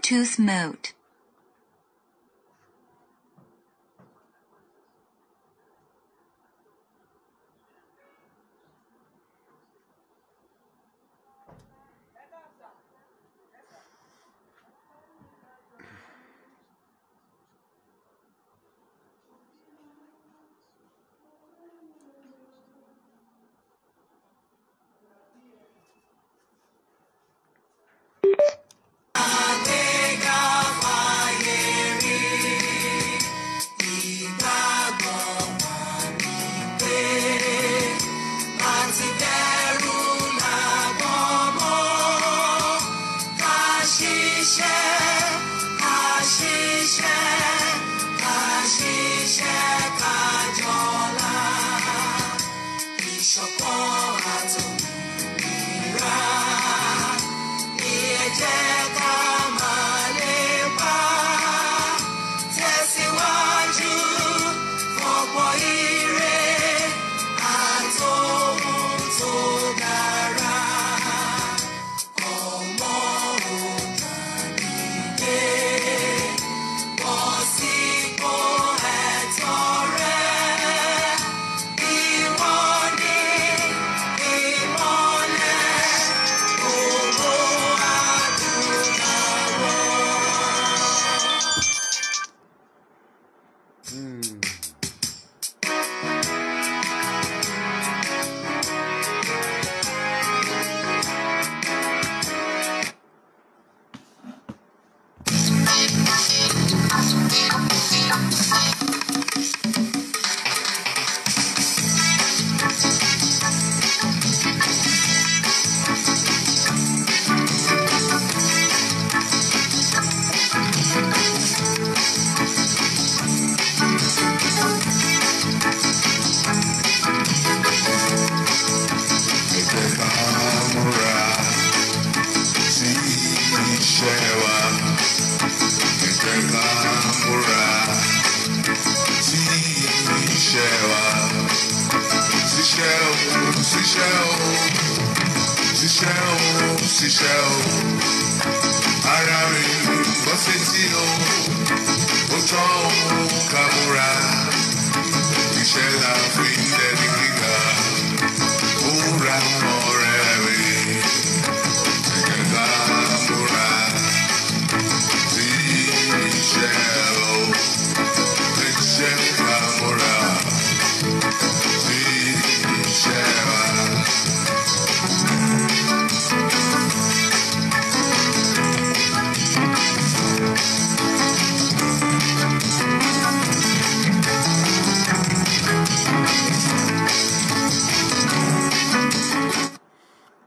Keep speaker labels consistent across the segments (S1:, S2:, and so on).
S1: Bluetooth mode.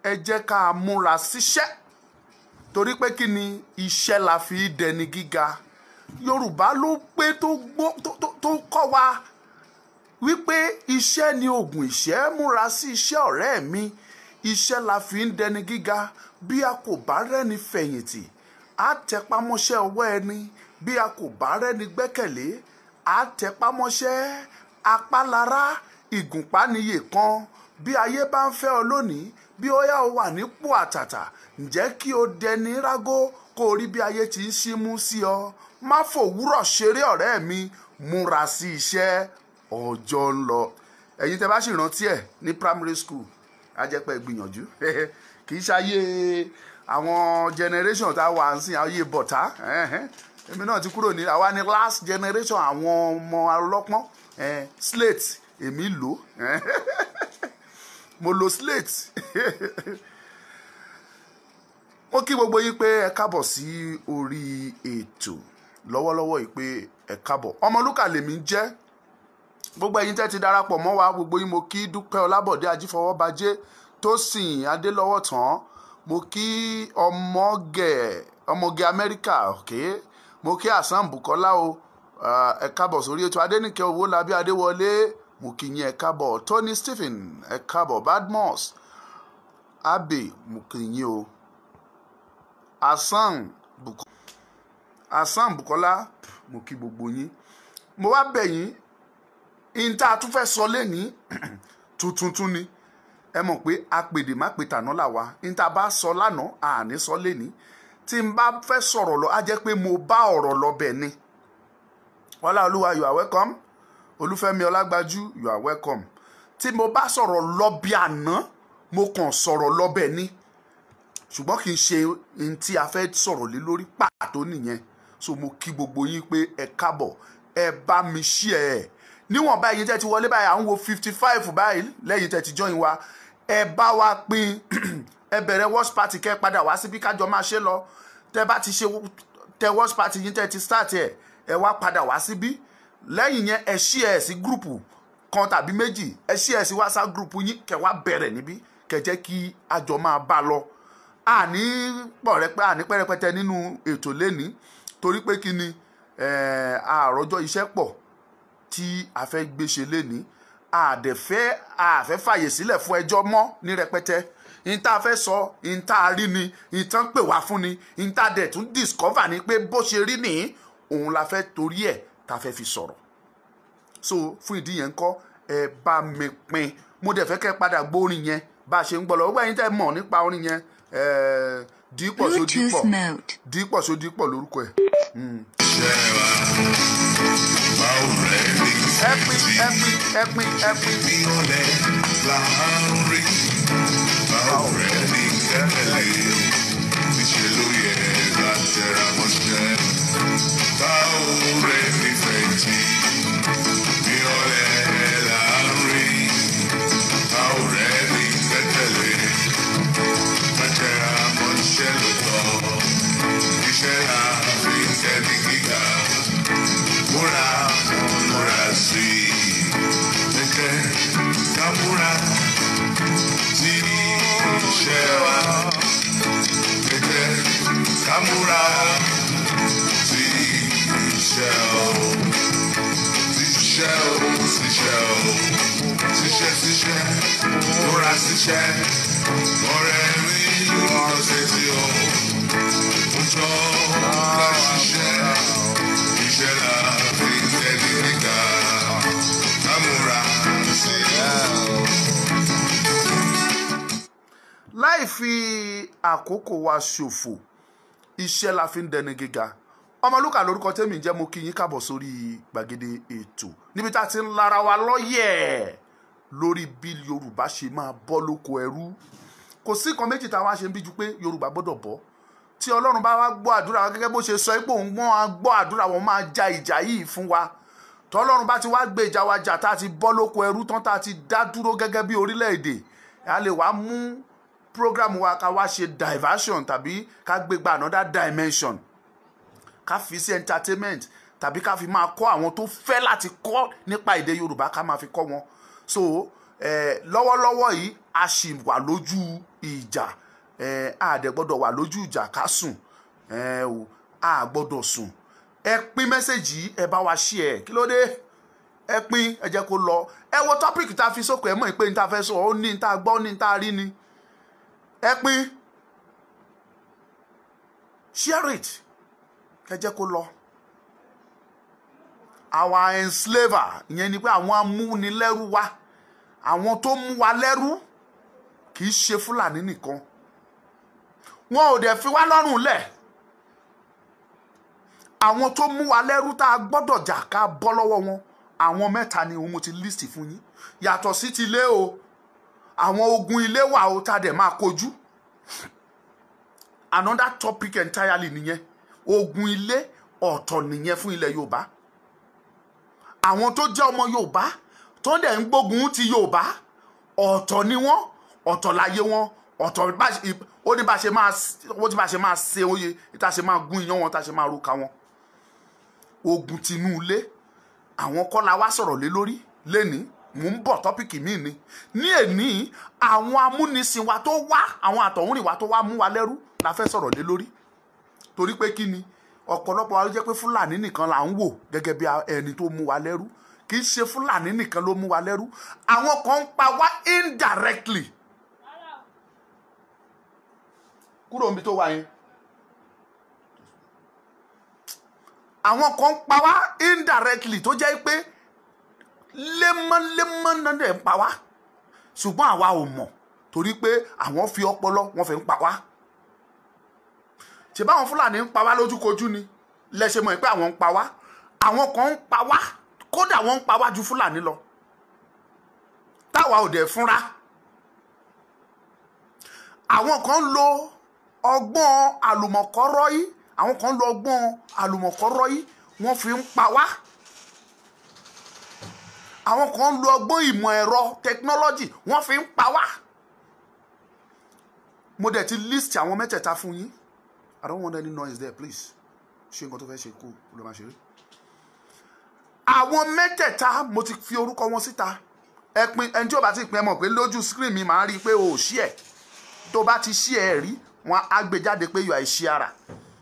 S2: Ẹ jẹ́ ká múra síṣẹ́ torí pé kí ni iṣẹ́ la fi dẹni gíga. Yorùbá ló pé tó kọ́ wa wípé iṣẹ́ ni oògùn ìṣẹ́. Múra sí iṣẹ́ ọ̀rẹ́ mi. Iṣẹ́ la fi ń dẹni gíga. Bí a kò bá rẹ́ni fẹ̀yìntì á tẹpámọ́ṣẹ́ ọwọ́ ẹni. Bí a kò bá rẹ́ni gbẹ́kẹ̀lé á tẹpámọ́ṣẹ́. Apálára ìgùnpá níyè kan. Bí ayé bá ń fẹ́ ọ lónìí, bí ó yá o wà nípò àtàtà, ǹjẹ́ kí o dẹni rágó kó o rí bí ayé ti ń símú sí ọ. Má fòwúrọ̀ ṣeré ọ̀rẹ́ mi. Múra sí iṣẹ́, ọjọ́ ń lọ. Ẹ̀yin tẹ́ bá sì rántí ẹ̀ ní primary school á jẹ́ pé gbìyànjú. Kì í ṣayé àwọn generation tá a wà ń sìn, ayé bọ̀tá. Èmi náà ti kúrò ní àwa ní last generation àwọn ọmọ ọlọ́pọ́n. Slate èmi lò. Mo lo slate. Mo kí gbogbo yín pé ẹ kábọ̀ sí orí ètò lọ́wọ́lọ́wọ́ yìí pé ẹ kábọ̀. Ọmọlúkà lèmi jẹ́. Gbogbo ẹ̀yin tẹ́ ti darapọ̀ mọ́ wa, gbogbo yín mo kí Dúpẹ́ Ọlábọ̀dé Ajífọwọ́bajé, Tósìn Adélọ́wọ̀tán, mo kí ọmọge Amẹ́ríkà, okay? Mo kí Hasan Bukola o, ẹ kábọ̀ sórí ètò. Adéníkẹ́ Owólabí Adéwọlé, mo kí yín ẹ kábọ̀. Tony Stephen ẹ kábọ̀. Badmus Abe, mo kí yín o. Hasan Bukola, mo kí gbogbo yín. Mo wá bẹ̀ yín, in tá a tún fẹ́ sọ lẹ́ni tuntun ni. Ẹ mọ̀ pé apèdè má pe tàná là wá. In tá a bá sọ lánàá àní sọ lẹ́ni. tí n bá fẹ́ sọ̀rọ̀ lọ á jẹ́ pé mo bá ọ̀rọ̀ lọ bẹ̀ ni. Wọlá Olúwa, you are welcome. Olúfẹ́mi Ọlágbájú, you are welcome. Tí mo bá sọ̀rọ̀ lọ bí àná, mo kàn sọ̀rọ̀ lọ bẹ̀ ni. Ṣùgbọ́n kì í ṣe ohun tí a fẹ́ sọ̀rọ̀ lé lórí pàtó nìyẹn. So mo kí gbogbo yín pé ẹ káàbọ̀, ẹ bá mi share ẹ̀. Níwọ̀n báyìí tẹ́ ti wọlé báyìí, à ń wo 55 báyìí lẹ́yìn tẹ́ ti join wa. Ẹ bá wa pín, ẹ bẹ̀rẹ̀ watch party kẹ́ padà wá síbí kájọ máa ṣe lọ. Tẹ́ bá ti ṣe tẹ watch party yín tẹ́ ti start ẹ̀, ẹ wá padà wá síbí. Lẹ́yìn yẹn ẹ share ẹ̀ sí gúrùpù kan tàbí méjì, ẹ share ẹ̀ sí WhatsApp group yín kẹ́ wá bẹ̀rẹ̀ níbí, kẹ́ jẹ́ kí àjọ máa bá lọ. Àní pẹ́rẹpẹtẹ nínú ètò lẹ́ni torí pé kí ni àròjọ iṣẹ́ pọ̀ tí a fẹ́ gbéṣe lẹ́ni. àfẹ́ fàyè sílẹ̀ fún ẹjọ́ mọ́ ní rẹpẹtẹ. In tá fẹ́ sọ, in tá rí ni, in tán pè wá fún ni, in tá dẹ̀ tún discover ni pé bó ṣe rí nìyí, òun la fẹ́ torí ẹ̀ tá fẹ́ fi sọ̀rọ̀. So fún ìdí yẹn ńkọ́, ẹ bá mi pín. Mo dẹ̀ fẹ́ kẹ́ padà gbọ́ orin yẹn bá a ṣe ń gbọ́ lọ. Gbogbo ẹ̀yin tẹ́ mọ̀ nípa orin yẹn, Dípọ̀ Ṣódípọ̀ lórúkọ ẹ̀. Láì fi àkókò wa ṣòfò, iṣẹ́ la fi ń dẹni gíga. Ọmọlúkà lórúkọ tèmi jẹ́, mo kí yín káàbọ̀ sórí gbàgede ètò níbi tá a ti ń lára wa lọ́yẹ̀ lórí bí Yorùbá ṣe máa bọ́ lóko ẹrú. Kò sí kan méjì táwa ṣe ń bí ju pé Yorùbá gbọ́dọ̀ bọ́. Tí Ọlọ́run bá wá gbọ́ àdúrà wa gẹ́gẹ́ bó ṣe sọ pé òun á gbọ́ àdúrà wọn, máa ja ìjà yìí fún wa. Tọ́lọ́run bá ti wá gbé ìjà wa jà tá a ti bọ́ lóko ẹrú tán, tá a ti dá dúró gẹ́gẹ́ bí orílẹ̀-èdè, a lè wá mú program wa ká wá ṣe diversion tàbí ká gbé gba another dimension, ká fi sí entertainment tàbí ká fi máa kọ́ àwọn tó fẹ́ láti kọ́ nípa èdè Yorùbá, ká máa fi kọ́ wọn. So lọ́wọ́lọ́wọ́ yìí a sì wà lójú ìjà. A dẹ̀ gbọ́dọ̀ wà lójú ìjà ká sùn. A gbọ́dọ̀ sùn. Ẹ pín mẹ́sẹ̀jì, ẹ bá wa share ẹ̀. Kí ló dé? Ẹ pín, ẹ jẹ́ kó lọ. Ẹ wo topic tá fi sókè, ẹ mọ̀ pé n ta fẹ́ sọ, ó ní n ta gbọ́, ní n ta rí ni. Ẹ pín, share it, ẹ jẹ́ kó lọ. Our enslaver, ìyẹn ni pé àwọn amúnilẹ́rú wa, àwọn tó mú wa lẹ́rú, kì í ṣe Fúlàní nìkan. Wọn ò dẹ̀ fi wá lọ́rùn lẹ̀. Àwọn tó mú wa lẹ́rú tá a gbọ́dọ̀ jà ká bọ́ lọ́wọ́ wọn, àwọn mẹ́ta ni mo ti list fún yín. Yàtọ̀ sí ti ilé o, àwọn ogun ilé wa o tá dẹ̀ máa kojú. Another topic entirely nìyẹn. Ogun ilé ọ̀tọ̀ nìyẹn fún ilẹ̀ Yorùbá. Àwọn tó jẹ́ ọmọ Yorùbá tó dẹ̀ ń gbógun ti Yorùbá, ọ̀tọ̀ ni wọ́n, ọ̀tọ̀ láyé wọn, ọ̀tọ̀ ó ní bá ṣe máa ṣe oyè, tá ṣe máa gún iyán wọn, tá ṣe máa roka wọn. Ogun tinú ilé, àwọn kọ́ la wá sọ̀rọ̀ lé lórí lénìí. Mò ń bọ̀ tọ́pìkì míì ni. Ní èní, àwọn amúnisìn wa tó wá, àwọn àtọ̀húnrìn wa tó wá mú wa lẹ́rú la fẹ́ sọ̀rọ̀ lé lórí. Torí pé kí ni, ọ̀pọ̀lọpọ̀ wa ló jẹ́ pé Fúlàní nìkan là ń wò gẹ́gẹ́ bí ẹni tó mú wa lẹ́rú. Kì í ṣe Fúlàní nìkan ló mú wa lẹ́rú. Àwọn kan ń pa wá indirectly. Kúrò níbi tó wà yẹn. Àwọn kan ń pa wá indirectly tó jẹ́ pé lemọ́lemọ́ náà dẹ̀ ń pa wá, ṣùgbọ́n àwa ò mọ̀ torí pé àwọn fi ọpọlọ wọn fẹ́ ń pa wá. ṣe báwọn Fúlàní ń pa wá lójúkojú ni lẹ ṣe mọ̀ pé àwọn ń pa wá, àwọn kan ń pa wá, kódà wọ́n ń pa wá ju Fúlàní lọ táwa ò dẹ̀ fúnra. àwọn kan ń lo ọgbọ́n àlùmọ̀kọ́rọ́yí, àwọn kan ń lo ọgbọ́n àlùmọ̀kọ́rọ́yí wọ́n fi ń pa wá. àwọn kan ń lo ọgbọ́n ìmọ̀ ẹ̀rọ technology wọ́n fi ń pa wá. mo dẹ̀ ti list àwọn mẹ́tẹ̀ẹ̀ta fún yín. I don't want any noise there, please. ṣé nǹkan tó fẹ́ ṣe kú ló máa ṣe rí. àwọn mẹ́tẹ̀ẹ̀ta mo ti fi orúkọ wọn síta. ẹ pin ẹni tí ó bá ti pin ẹ mọ̀ pé lójú screen mi máa rí i pé o ò ṣí ẹ̀. tó bá ti ṣí ẹ̀ rí wọn á gbé jáde pé you are a sharer.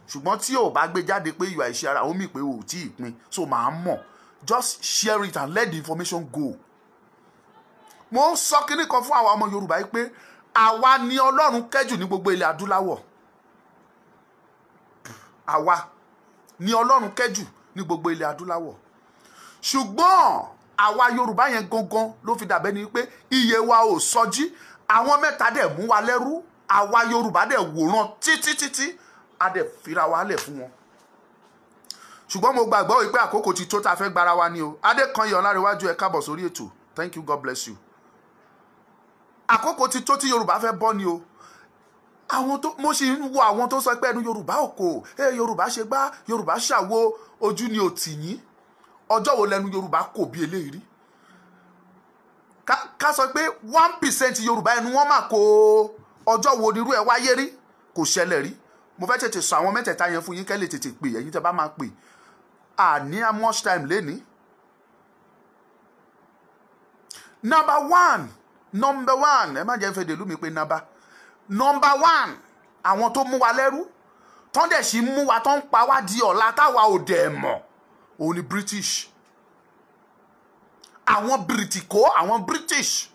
S2: ṣùgbọ́n tí ò bá gbé jáde pé you are a sharer ó mì pé o ò tí ì pin, so màá mọ̀. Just share it and let the information go. mo ń sọ kíní kan fún àwa ọmọ Yorùbá yìí pé àwa ni Ọlọ́run kẹ́jù ní gbogbo ilẹ̀ adúláwọ̀. àwa ni Ọlọ́run kẹ́jù ní gbogbo ilẹ̀ adúláwọ̀. ṣùgbọ́n àwa Yorùbá yẹn gangan ló fi dàbẹ́ ni pé iye wa ò sọjí. àwọn mẹ́ta dẹ̀ mú wa lẹ́rú, àwa Yorùbá dẹ̀ wòran títí a dẹ̀ fira wa lẹ̀ fún wọn. ṣùgbọ́n mo gbàgbọ́ wípé àkókò ti tó tá a fẹ́ gbára wa ni o. Adékanyè Ọlárewájú ẹ káàbọ̀ sórí ètò. Thank you, God bless you. àkókò ti tó tí Yorùbá fẹ́ bọ́ ni o. àwọn tó mo sì ń wo àwọn tó sọ pé ẹnu Yorùbá òkò, Yorùbá ṣe gbá, Yorùbá ṣàwo, ojú ni ò tì yín. ọjọ́ wo lẹnu Yorùbá kò bí eléyìí rí? ká sọ pé 1% Yorùbá ẹnu wọn mà kó ọjọ́ wo nírú ẹ̀ wáyé rí? kò ṣẹlẹ̀ rí. mo fẹ́ tètè sọ àwọn mẹ́tẹ̀ẹ̀ta yẹn fún yín kẹ́ lè tètè pè ẹ̀yin tẹ́ bá máa pè. ní how much time léni. number one ẹ má jẹ́ fèdè lú mi pé number one àwọn tó mú wa lẹ́rú tán dẹ̀ sì mú wa tán ń pa wá di ọ̀la táwa ò dẹ̀ mọ̀ òun ni British. àwọn British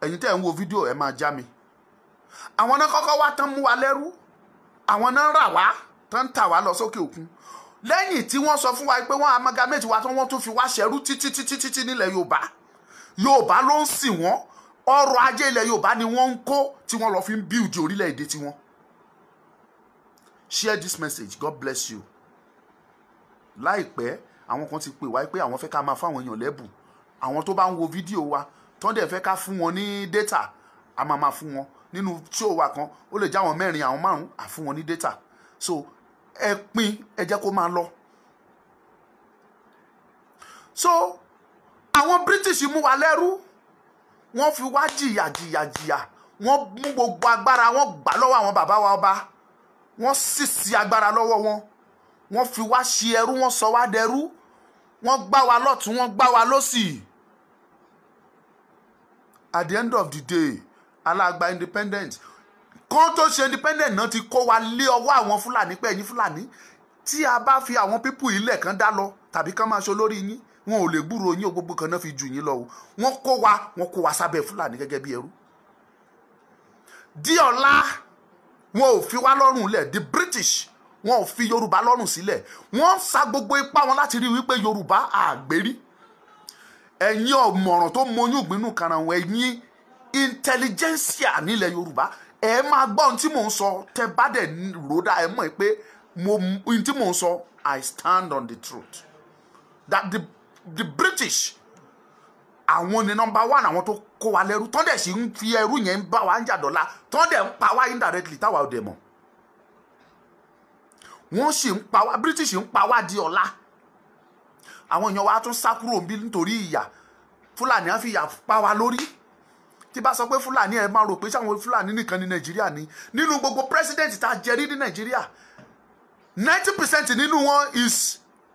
S2: ẹ̀yin tẹ́ ń wo fídíò ẹ máa já mi. àwọn náà kọ́kọ́ wá tán mú wa lẹ́rú, àwọn náà rà wá tán tà wá lọ sókè òkun. lẹ́yìn tí wọ́n sọ fún wa pé wọ́n amalgamate wa tán wọ́n tún fi wá ṣẹrú títí nílẹ̀ Yorùbá ló ń sìn wọ́n. ọrọ̀ ajé ilẹ̀ Yorùbá ni wọ́n ń kó tí wọ́n lọ fi ń build orílẹ̀-èdè tiwọn. Share this message. God bless you. láìpẹ́ àwọn kan ti pè wá pé àwọn fẹ́ ká máa fáwọn èèyàn lẹ́bùn. àwọn tó bá ń wo fídíò wa tán dẹ̀ fẹ́ ká fún wọn ní data a máa fún wọn nínú show wa kan. ó lè jáwọn 4 àwọn 5 à fún wọn ní data. so ẹ pín ẹ jẹ́ kó máa lọ. so àwọn British mú wa lẹ́rú, wọ́n fi wá jìyà, wọ́n mú gbogbo agbára, wọ́n gbà lọ́wọ́ àwọn bàbá wa ọba, wọ́n sì agbára lọ́wọ́ wọ́n fi wá ṣe ẹrú, wọ́n sọ wá dẹrú, wọ́n gbá wa lọ́tún, wọ́n gbá wa lósì. At the end of the day alágbá independent kan tó ṣe independent náà ti kó wa lé ọwọ́ àwọn Fúlàní pé ẹ̀yin Fúlàní tí a bá fi àwọn pípù ilẹ̀ kan dá lọ tàbí kán máa ṣe olórí yín wọn ò lè gbúrò yín, gbogbo kan náà fi jù yín lọ o. wọ́n kó wa sábẹ́ Fúlàní gẹ́gẹ́ bí ẹrú. di ọ̀la wọn ò fi wá lọ́rùn lẹ̀. the British wọn ò fi Yorùbá lọ́rùn sílẹ̀. wọ́n sa gbogbo ipá wọn láti rí wípé Yorùbá àgbérí. ẹ̀yin ọ̀mọ̀ràn tó mọyún gbínú karahun, ẹ̀yin intelligentsia nílẹ̀ Yorùbá ẹ máa gbọ́ ohun tí mò ń sọ. tẹ bá dẹ̀ ròdà ẹ mọ̀ pé ohun tí mò ń sọ I stand on the truth that the British àwọn ni number 1 àwọn tó kó wa lẹ́rú tán dẹ̀ sì ń fi ẹrú yẹn ń bá wa ń jà dọ́là tán dẹ̀ ń pa wá indirectly táwa ò dẹ̀ mọ̀. wọ́n sì ń pa wá, British ń pa wá di ọ̀la. àwọn èèyàn wa tún sá kúrò bí nítorí ìyà. Fúlàní á fi ìyà pa wá lórí. tí bá sọ pé Fúlàní ẹ máa rò pé sáwọn Fúlàní nìkan ní Nàìjíríà ni. nínú gbogbo president tá a jẹ rí ní Nàìjíríà 90% nínú wọn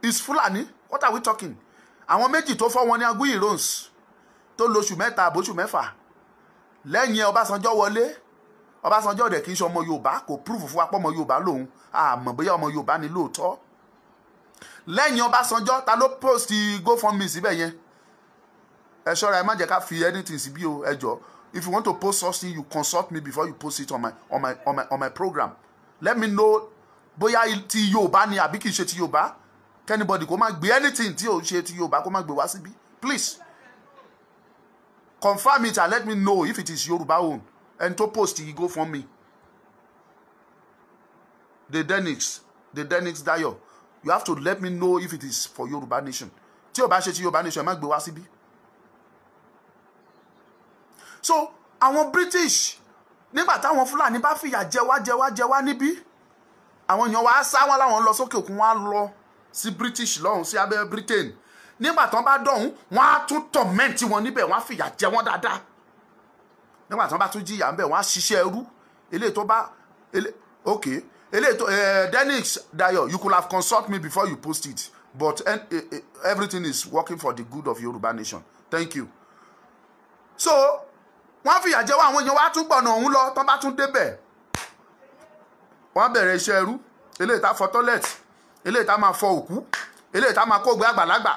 S2: is Fúlàní. What are we talking? àwọn méjì tó fọ́ wọn ní Aguiyi Irons tó lóṣù 3 àbóṣù 4 lẹ́yìn Ọbásanjọ́ wọlé. Ọbásanjọ́ dẹ̀ kì í ṣe ọmọ Yorùbá, kò prove fún apọ́ ọmọ Yorùbá lòun, àmọ́ bóyá ọmọ Yorùbá ni lóòótọ́. lẹ́yìn Ọbásanjọ́ ta ló post GoFundMe síbẹ̀ yẹn? ẹ ṣọ́ra ẹ má jẹ́ ká fi anything síbí o, ẹ jọ̀ọ́. If you want to post something, you consult me before you post it on my program. Let me know bóyá ti Yorùbá ni àbí kì í ṣe ti Yorùbá. Anybody kó má gbé anything tí ò ṣe ti Yorùbá kó má gbé wá síbí. Please confirm it and let me know if it is Yorùbá own. ẹni tó post yìí GoFundMe. the Denix Dayo, you have to let me know if it is for Yoruba Nation. Tí ó bá ṣe ti Yoruba Nation, ẹ má gbé wá síbí. So àwọn British, nígbà táwọn Fúlàní bá fìyà jẹ wá níbí, àwọn èèyàn wá sá wọn láwọn lọ sókè òkun, wá lọ sí British lọ́hùn, sí abẹ́ Britain. Nígbà tán bá dọ̀hún, wọ́n á tún torment wọn níbẹ̀, wọ́n á fìyà jẹ wọ́n dáadáa. Nígbà tán bá tún jìyà ńbẹ̀, wọ́n á ṣiṣẹ́ ẹrú. Eléyìí tó bá okay, eléyìí tó Denix Dayo, you could have consulted me before you post it, but everything is working for the good of Yoruba Nation. Thank you. So wọ́n fìyà jẹ wọ́n, àwọn èèyàn wá tún gbọ̀nà ọ̀hún lọ, tán bá tún débẹ̀, wọ́n bẹ̀rẹ̀ iṣẹ́ ẹrú. Eléyìí tá fọ toilet, eléyìí tá máa fọ òkú, eléyìí tá máa kó gbé àgbàlagbà,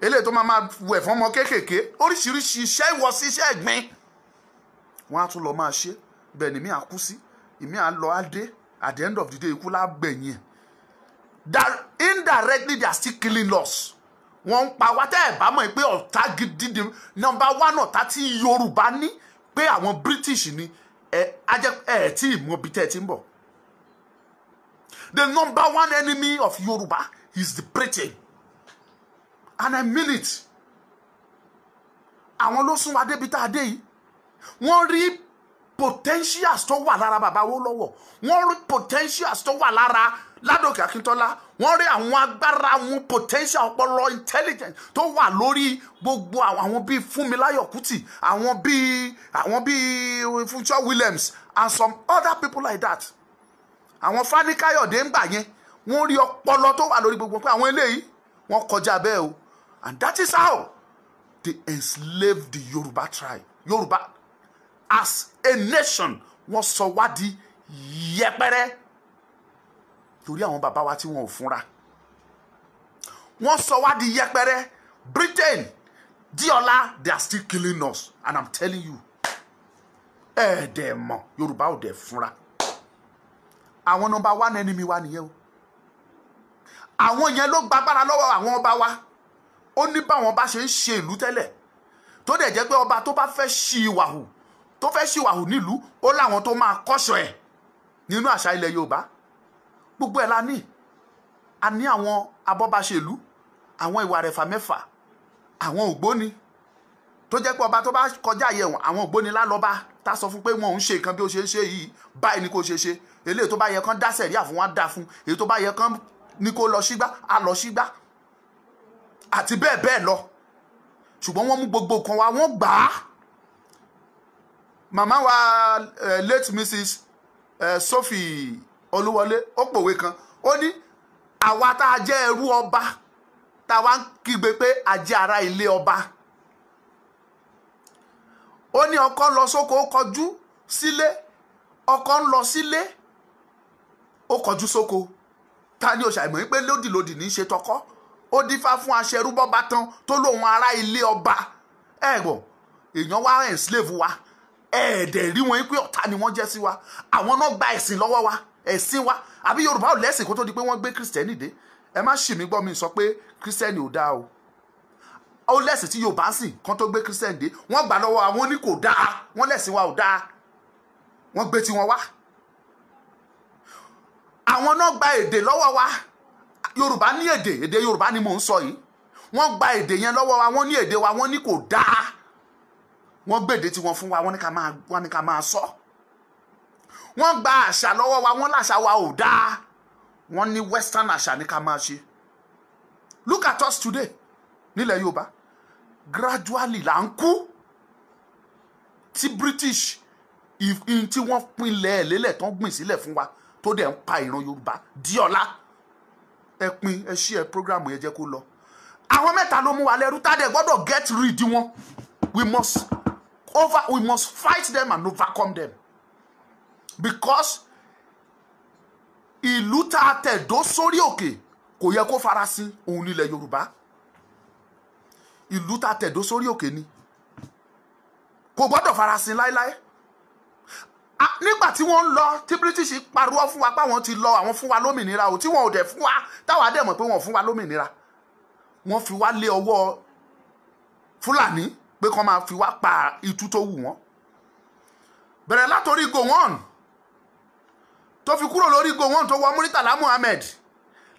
S2: eléyìí tó máa wẹ̀ fún ọmọ kéékèèké, oríṣiríṣi iṣẹ́ ìwọ̀sí, iṣẹ́ ẹ̀gbin wọ́n á tún lọ máa ṣe. Bẹ́ẹ̀ ni mi à kú sí, ìmí à lọ á dé, at the end of the day ikú lá gbẹ̀yìn. That indirectly they are still killing us. Wọ́n pa wá, tẹ́ ẹ̀ bá mọ̀ pé ọ̀tá gidi number one ọ̀tá tí Yorùbá ní, pé àwọn British ni, ẹ̀ tí ìmọ̀ bí tẹ́ ẹ ti ń bọ̀. The number one enemy of Yoruba is the Britain. And I mean it. Àwọn ló sún wa débi tá a dé yìí. Wọ́n rí potentials tó wà lára bàbá Awólọ́wọ̀. Wọ́n rí potentials tó wà lára Ládòkè Akíntọ́lá. Wọ́n rí àwọn agbára, àwọn potential ọpọlọ intelligence tó wà lórí gbogbo àwọn bíi Fúnmiláyọ̀ Kútì, àwọn bíi Fúnṣọ́ Williams and some other people like that. Àwọn Fani Káyọ̀dé ń gbà yẹn, wọ́n rí ọpọlọ tó wà lórí gbogbo pé àwọn eléyìí wọ́n kọjá bẹ́ẹ̀ o. And that is how they enslaved the Yoruba tribe. Yoruba as a nation, wọ́n sọ wá di yẹpẹrẹ torí àwọn bàbá wa tí wọ́n ò fúnra. Wọ́n sọ wá di yẹpẹrẹ. Britain, Diola, they are still killing us. And I'm telling you, dẹ̀ mọ̀, Yoruba ò dẹ̀ fúnra. Àwọn number one enemy wa nìyẹn o. Àwọn yẹn ló gbàgbára lọ́wọ́ àwọn ọba wa. Ó ní báwọn bá ṣe ń ṣe ìlú tẹ́lẹ̀. Tó dẹ̀ jẹ́ pé ọba tó bá fẹ́ ṣìwàhù, nílùú, ó láwọn tó máa kọ́ṣọ́ ẹ̀ nínú àṣà ilẹ̀ Yorùbá. Gbogbo ẹ̀ la ní. A ní àwọn abọ́báṣèlú, àwọn ìwà rẹ̀fà mẹ́fà, àwọn ògbóni. Tó jẹ́ pé ọba tó bá kọjá àyè wọn, àwọn ògbóni lálọ́ba tá sọ fún pé wọn ò ń ṣe nǹkan bí ó ṣe ń ṣe yìí, báyìí ni kò ṣe ṣe. Eléyìí tó bá yẹ kán dá sẹ̀ríà fún wa dá fún, èyí tó bá yẹ kán ní kó lọ sígbá á lọ sígbá, àti bẹ́ẹ̀ bẹ́ẹ̀ lọ. Ṣùgbọ́n wọ́n mú gbogbo nǹkan wa, wọ́n gbà á. Màmá wa late Mrs. Sophie Olúwọlé ó pòwe kan, ó ní àwa tá a jẹ́ ẹrú ọba tá a wá ń kígbe pé a jẹ́ ará ilé ọba. Ó ní ọkọ lọ sóko ó kọjú sílé, ọkọ ń lọ sílé ó kọjú sóko. Ta ni ó ṣàìmọ̀ pé lódìlódì ní í ṣe tọkọ. Ó dífá fún aṣẹrúbọba tán tó lóun ará ilé ọba. Ẹ̀gbọ́n èèyàn wá enslave wa, ẹ̀ẹ́dẹ̀ rí wọn pé ọ̀tá ni wọ́n jẹ́ sí wa. Àwọn náà gba ẹ̀sìn lọ́wọ́ wa, ẹ̀sìn wa. Àbí Yorùbá ò lẹ́sìn kó tó di pé wọ́n gbé Kristẹni dé. Ẹ má ṣì mí gbọ́ mi sọ pé Kristẹni ò dáa o. Ó lẹ́sìn tí Yorùbá sìn kán tó gbé Kristẹni dé. Wọ́n gbà lọ́wọ́ àwọn ní kò dáa, wọ́n lẹ́sìn wa ò dáa. Wọ́n gbé tiwọn wá. Àwọn náà gba èdè lọ́wọ́ wa. Yorùbá ní èdè Yorùbá ni mò ń sọ yìí. Wọ́n gba èdè yẹn lọ́wọ́ wa, wọ́n ní èdè wa, wọ́n ní kò dáa. Wọ́n gbèdé tí wọ́n fún wa, wọ́n ní ká máa sọ. Wọ́n gba àṣà lọ́wọ́ wa, wọ́n láṣà wa ò dáa. Wọ́n ní western àṣà ní ká máa ṣe. Look at us today nílẹ̀ Yorùbá. Gradually là ń kú. Tí British tí wọ́n pinlẹ̀ lélẹ̀ tán gbìn sílẹ̀ fún wa tó dẹ̀ ń pa ìran Yorùbá di ọ̀la. Ẹ pin ẹ ṣí ẹ program yẹn jẹ́ kó lọ. Àwọn mẹ́ta ló mú wa lẹ́rú, tá dẹ̀ gbọ́dọ̀ get rid wọn. We must fight them and overcome them. Because ìlú tá a tẹ̀dó sórí òkè kò yẹ kó farasin òun nílẹ̀ Yorùbá. Ìlú tá a tẹ̀dó sórí òkè ni kò gbọ́dọ̀ farasin láíláí. Nígbà tí wọ́n ń lọ, tí British pariwo fún wa pé àwọn ti lọ, àwọn fún wa lómìnira o, tí wọn ò dẹ̀ fún wa, táwa dẹ̀ mọ̀ pé wọn fún wa lómìnira. Wọ́n fi wá lé ọwọ́ Fúlàní pé kán máa fi wá pa itú tó wù wọ́n. Bẹ̀rẹ̀ látorí Gowon tó fi kúrò lórí gowon tó wọ Muritala Muhammed.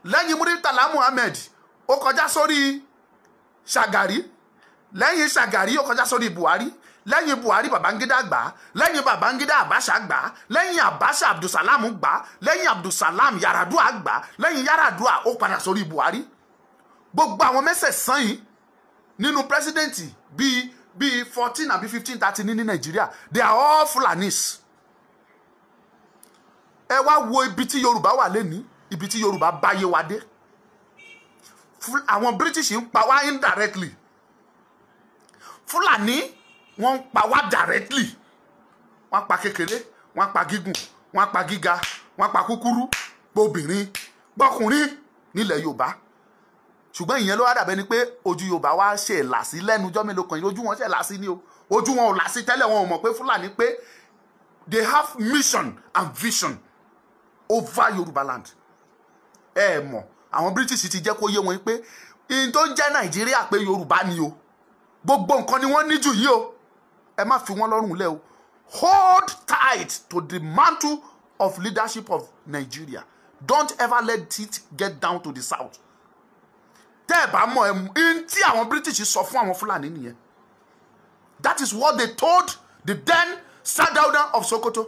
S2: Lẹ́yìn Muritala Muhammed ó kọjá sórí Shagari. Lẹ́yìn Shagari ó kọjá sórí Buhari. Lẹ́yìn Buhari Babangida gbà, lẹ́yìn Babangida Abacha gbà, lẹ́yìn Abacha Abdulsalam gbà, lẹ́yìn Abdulsalam Yaradua gbà, lẹ́yìn Yaradua ó padà sórí Buhari. Gbogbo àwọn mẹ́sẹ̀sán yìí nínú presidency bíi 14 àbí 15 30 ní Nàìjíríà, they are all Fulanis. Ẹ wá wo ibi tí Yorùbá wà lẹ́ni, ibi tí Yorùbá báyé wa dé. Àwọn British ń pa wá indirectly. Fulani wọ́n pa wá directly. Wọ́n pa kékeré, wọ́n pa gígùn, wọ́n pa gíga, wọ́n pa kúkúrú, bóbìnrin, bọ́kùnrin nílẹ̀ Yorùbá. Ṣùgbọ́n ìyẹn ló wá dàbẹ́ ni pé ojú Yorùbá wá ṣe làsí lẹ́nu ọjọ́ mélòó kan, ojú wọn ṣe làsí ni o. Ojú wọn ò làsí tẹ́lẹ̀, wọn ò mọ̀ pé Fulani pé they have mission and vision over Yorùbá land. Ẹ mọ̀, àwọn British ti jẹ́ kó yé wọn pé in tó jẹ́ Nàìjíríà pé Yorùbá ni o. Gbogbo nǹkan ni wọ́n ní jù yìí o. Ẹ má fi wọ́n lọ́rùn lẹ́ o. Hold tight to the mantle of leadership of Nigeria. Don't ever let it get down to the south. Tẹ́ ẹ bá mọ̀ in tí àwọn British sọ fún àwọn Fulani nìyẹn. That is what they told the then Sadaunan of Sokoto.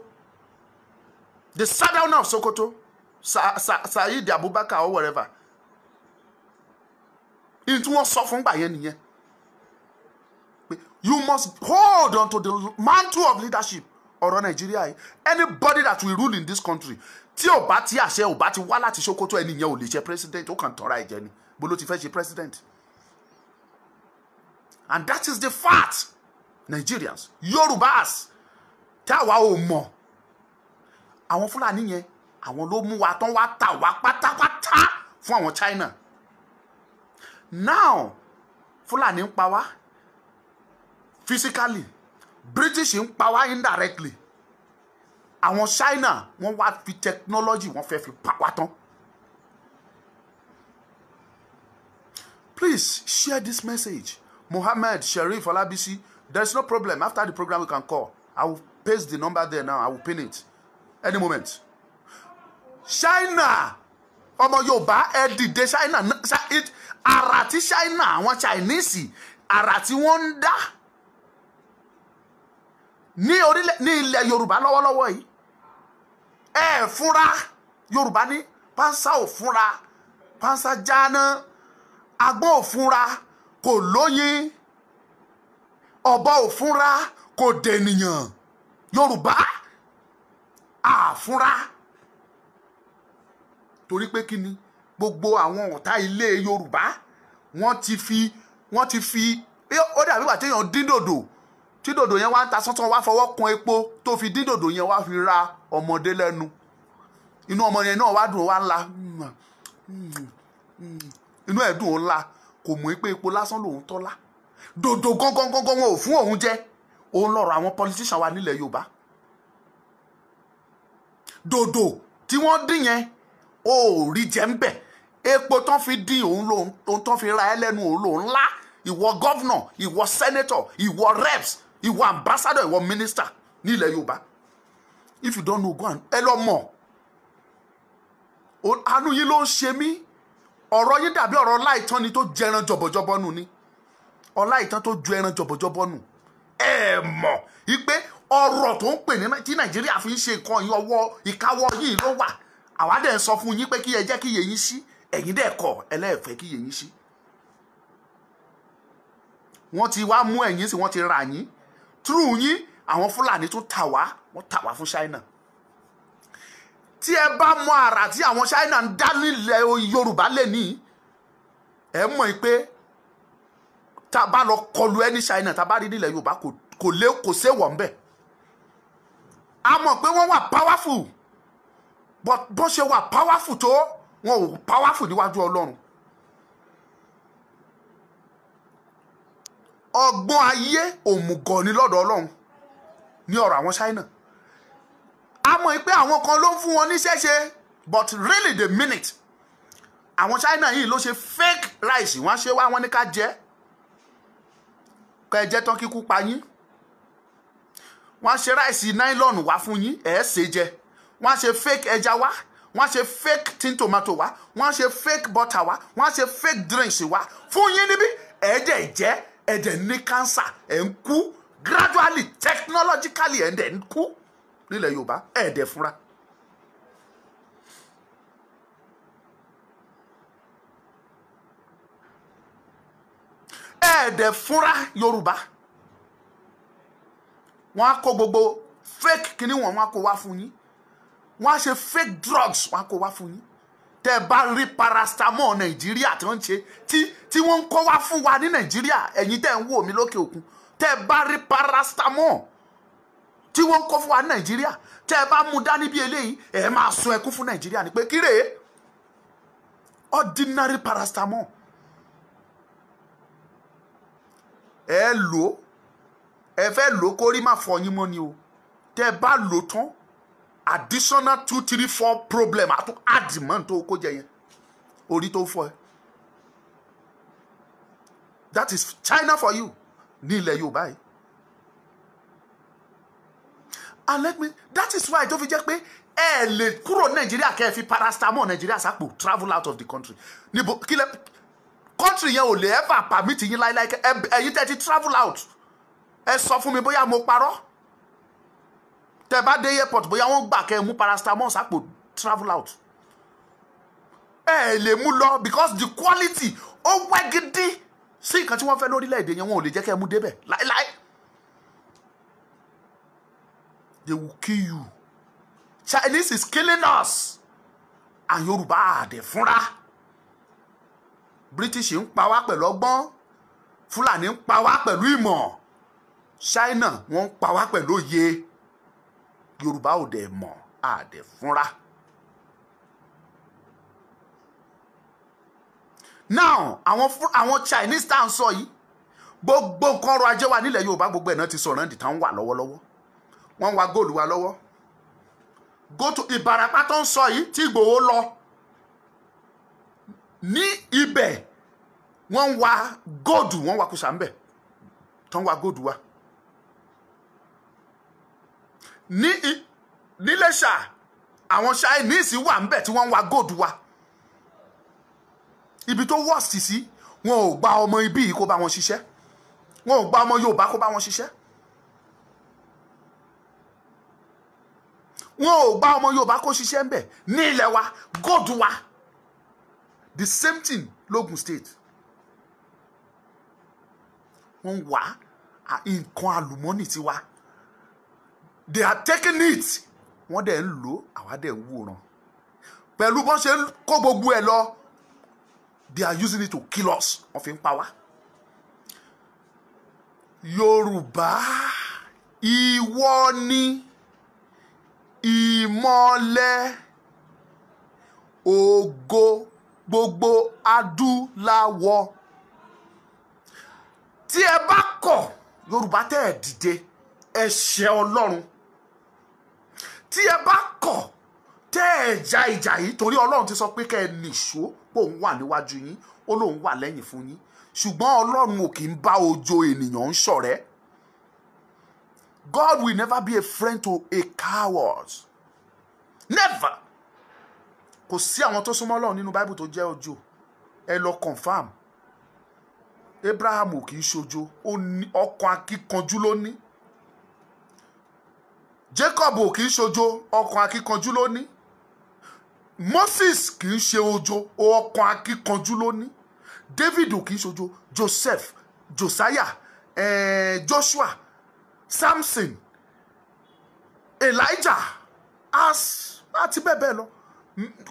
S2: The Sadaunan of Sokoto, Said Abubakar or whatever. In tí wọ́n sọ fún gbà yẹn nìyẹn. You must hold on to the mantle of leadership ọ̀rọ̀ Nàìjíríà. Anybody that will rule in this country, tí ò bá ti àṣẹ ò bá ti wá láti Sokoto, ẹni yẹn ò lè ṣe president, ó kàn tọ́ra ẹ̀jẹ̀ ni. Bó ló ti fẹ́ ṣe president. And that is the fact. Nigerians, Yorubas, táwa ò mọ̀. Àwọn Fúlàní yẹn, àwọn ló mú wa tán wá tà wá pátápátá fún àwọn China. Now, Fúlàní ń pa wá physically, British ń pa wá indirectly. Àwọn China wọ́n wá fi technology wọ́n fẹ́ fi pa wá tán. Please share this message. Mohammed Sharif Olabisi, there's no problem. After the program, we can call. I will paste the number there now. I will pin it any moment. China, ọmọ Yorùbá, ẹ dìde China. Àrà tí China, àwọn Chinese, àrà tí wọ́n ń dá ní ilẹ̀ Yorùbá lọ́wọ́lọ́wọ́ yìí. Ẹ fúnra Yorùbá ní pánsá ò fúnra, pánsá jáná, agbọ́n ò fúnra, kò lóyin, ọ̀bọ ò fúnra, kò dènìyàn. Yorùbá àfúnra. Torí pé kí ni gbogbo àwọn ọ̀tá ilé Yorùbá wọ́n ti fi ó dàbí ìgbà téèyàn dín dòdò tí dòdò yẹn wá ń ta sánsán wá fọwọ́ kan epo tó fi dín dòdò yẹn wá fi ra ọmọdé lẹ́nu. Inú ọmọ yẹn náà wá dùn wá ńlá. Inú ẹ̀ dùn ó ńlá, kò mọ̀ pé epo lásán lòun tọ́lá. Dòdò gangan wọn ò fún òun jẹ. Òun lọ̀rọ̀ àwọn politician wa nílẹ̀ Yorùbá. Dòdò tí wọ́n dín yẹn ó rí jẹ ń bẹ̀. Epo tán fi dín òun tán fi ra ẹ lẹ́nu òun lòun ńlá. Ìwọ governor, ìwọ senator, ìwọ reps, ìwọ ambassador, ìwọ minister nílẹ̀ Yorùbá. If you don't know, go and ẹ lọ mọ̀. Àánú yín ló ń ṣe mí. Ọ̀rọ̀ yín dàbí ọ̀rọ̀ Ọláìtàn ni tó jẹran jọ̀bọ̀jọ̀bọ̀ nù ni. Ọláìtàn tó ju ẹran jọ̀bọ̀jọ̀bọ̀ nù. Ẹ mọ̀ wípé ọ̀rọ̀ tó ń pè ní tí Nàìjíríà fi ń ṣe nǹkan yìí ọwọ́ ìkáwọ́ yìí ló wà. Àwa dẹ̀ ń sọ fún yín pé kí ẹ jẹ́ kí yé yín sí. Ẹ̀yin dẹ̀ kọ̀ ẹlẹ́ẹ̀fẹ́ kí yé yín sí. Wọ́n ti wá mú ẹ̀yin sí, wọ́n ti rà yín. True yín, àwọn Fúlàní tún tà wá, wọ́n tà wá fún China. Tí ẹ bá mọ àrà tí àwọn China ń dá nílẹ̀ Yorùbá lẹ́ni, ẹ mọ̀ pé tá bá lọ kọlu ẹni China tá bá rí nílẹ̀ Yorùbá kò séwọ̀ ń bẹ̀. A mọ̀ pé wọ́n wà powerful, but bó ṣe wà powerful tó wọn ò powerful níwájú Ọlọ́run. Ọgbọ́n ayé òmùgọ̀ ní lọ́dọ̀ Ọlọ́run ní ọ̀rọ̀ àwọn China. A mọ̀ pé àwọn kan ló ń fún wọn níṣẹ́ ṣe, but really the minute àwọn China yìí ló ṣe fake rice wọ́n ṣe wá wọ́n ní ká jẹ kẹ́ jẹ tán kíkú pa yín. Wọ́n ṣe rice nylon wá fún yín ẹ ṣe jẹ. wọ́n á ṣe fake ẹja wá, wọ́n á ṣe fake tin tomato wá, wọ́n á ṣe fake butter wá, wọ́n á ṣe fake drinks wá fún yín níbí. Ẹ̀ẹ́dẹ̀ jẹ́ ẹ̀dẹ̀ ní cancer, ẹ̀ ń kú gradually, technologically ẹ̀ẹ́dẹ̀ ń kú nílẹ̀ Yorùbá, ẹ̀ẹ́dẹ̀ fúnra. Ẹ̀ẹ́dẹ̀ fúnra Yorùbá. Wọ́n á kó gbogbo fake kíní wọ́n á kó wá fún yín. Wọ́n á ṣe fake drugs wọ́n á kó wá fún yín. Tẹ́ bá rí paracetamol Nàìjíríà tí wọ́n ń ṣe tí wọ́n ń kó wá fún wa ní Nàìjíríà, ẹ̀yin tẹ́ ń wò mí lókè òkun, tẹ́ bá rí paracetamol tí wọ́n ń kó fún wa ní Nàìjíríà, tẹ́ bá mú dání bí eléyìí, ẹ máa sun ẹkún fún Nàìjíríà ni pé kí rèé ordinary paracetamol. Ẹ lò, ẹ fẹ́ lò kó rí má fọ yín mọ́ ni o. Tẹ́ bá lò tán, additional 2, 3, 4 problem àtún àdìmọ́ tó kó jẹ yẹn orí tó fọ́ ẹ. That is China for you ní ilẹ̀ Yorùbá yìí. And that is why tó fi jẹ́ pé ẹ lè kúrò Nàìjíríà kẹ́ ẹ fi paracetamol Nàìjíríà sápò travel out of the country. Níbo kílẹ̀ country yẹn ò lè ever permit yín láíláí ẹ̀yin tẹ́ ti travel out. Ẹ sọ fún mi bóyá mo parọ́. Tẹ́ bá dé airport bóyá wọ́n gbà kẹ́ ẹ mú paracetamol sápò travel out. Ẹ lè mú lọ because the quality ó wẹ́ gidi sí nǹkan tí wọ́n fẹ́ lórílẹ̀-èdè yẹn, wọn ò lè jẹ́ kẹ́ ẹ mú débẹ̀ láíláí. They will kill you. Chinese is killing us. And Yorùbá àdẹ̀ fúnra. British ń pa wá pẹ̀lú ọgbọ́n. Fúlàní ń pa wá pẹ̀lú ìmọ̀. China wọ́n ń pa wá pẹ̀lú òye. Yorùbá ò dẹ̀ mọ̀ àdẹ̀ fúnra. Now àwọn Chinese tá à ń sọ yìí, gbogbo nǹkan ọrọ̀ ajé wa nílẹ̀ Yorùbá gbogbo ẹ̀ náà ti sọ̀rọ̀ ǹdì tán wà lọ́wọ́lọ́wọ́. Wọ́n wá góòlù wa lọ́wọ́. Go to Ìbàràpá tó ń sọ yìí tí Ìgbòho lọ. Ní ibẹ̀ wọ́n wá góòdù, wọ́n wá kùsà ń bẹ̀ tán wá góòdù wa. Ní Iléṣà àwọn Chinese wà ń bẹ̀ tí wọ́n wá góòdù wa. Ibi tó worst sí, wọn ò gba ọmọ ibi yìí kó bá wọn ṣiṣẹ́. Wọn ò gba ọmọ Yorùbá kó bá wọn ṣiṣẹ́. Wọn ò gba ọmọ Yorùbá kó ṣiṣẹ́ ń bẹ̀ ní ilẹ̀ wa, góòdù wa. The same thing l'Ogun State. Wọ́n wá nǹkan àlùmọ́nì tiwa. They are taking it. Wọ́n dẹ̀ ń lò, àwa dẹ̀ ń wòran. Pẹ̀lú bọ́n ṣe kó gbogbo ẹ̀ lọ, they are using it to kill us. Wọ́n fi ń pa wá. Yorùbá, ìwọ ni ìmọ́lẹ̀ ògo gbogbo adúláwọ̀. Tí ẹ bá kọ̀ Yorùbá tẹ́ ẹ dìde, ẹ ṣẹ̀ Ọlọ́run. Tí ẹ bá kọ̀ tẹ́ ẹ ja ìjà yìí, torí Ọlọ́run ti sọ pé kẹ́ ẹ nìṣó pé òun wà níwájú yín, ó lóun wà lẹ́yìn fún yín. Ṣùgbọ́n Ọlọ́run ò kì í bá ojo ènìyàn ń ṣọ̀rẹ́. God will never be a friend to a coward. Never. Kò sí àwọn tó súnmọ́ Ọlọ́run nínú Bible tó jẹ́ ojo. Ẹ lọ confirm. Abraham ò kì í ṣojo, ọkàn akíkanjú ló ní. Jacob ò kì í ṣojo, ọkàn akíkanjú ló ní. Moses kì í ṣe ojo, ọkàn akíkanjú ló ní. David ò kì í ṣojo, Joseph, Josiah, Joshua, Samson, Elijah, àti bẹ́ẹ̀ bẹ́ẹ̀ lọ.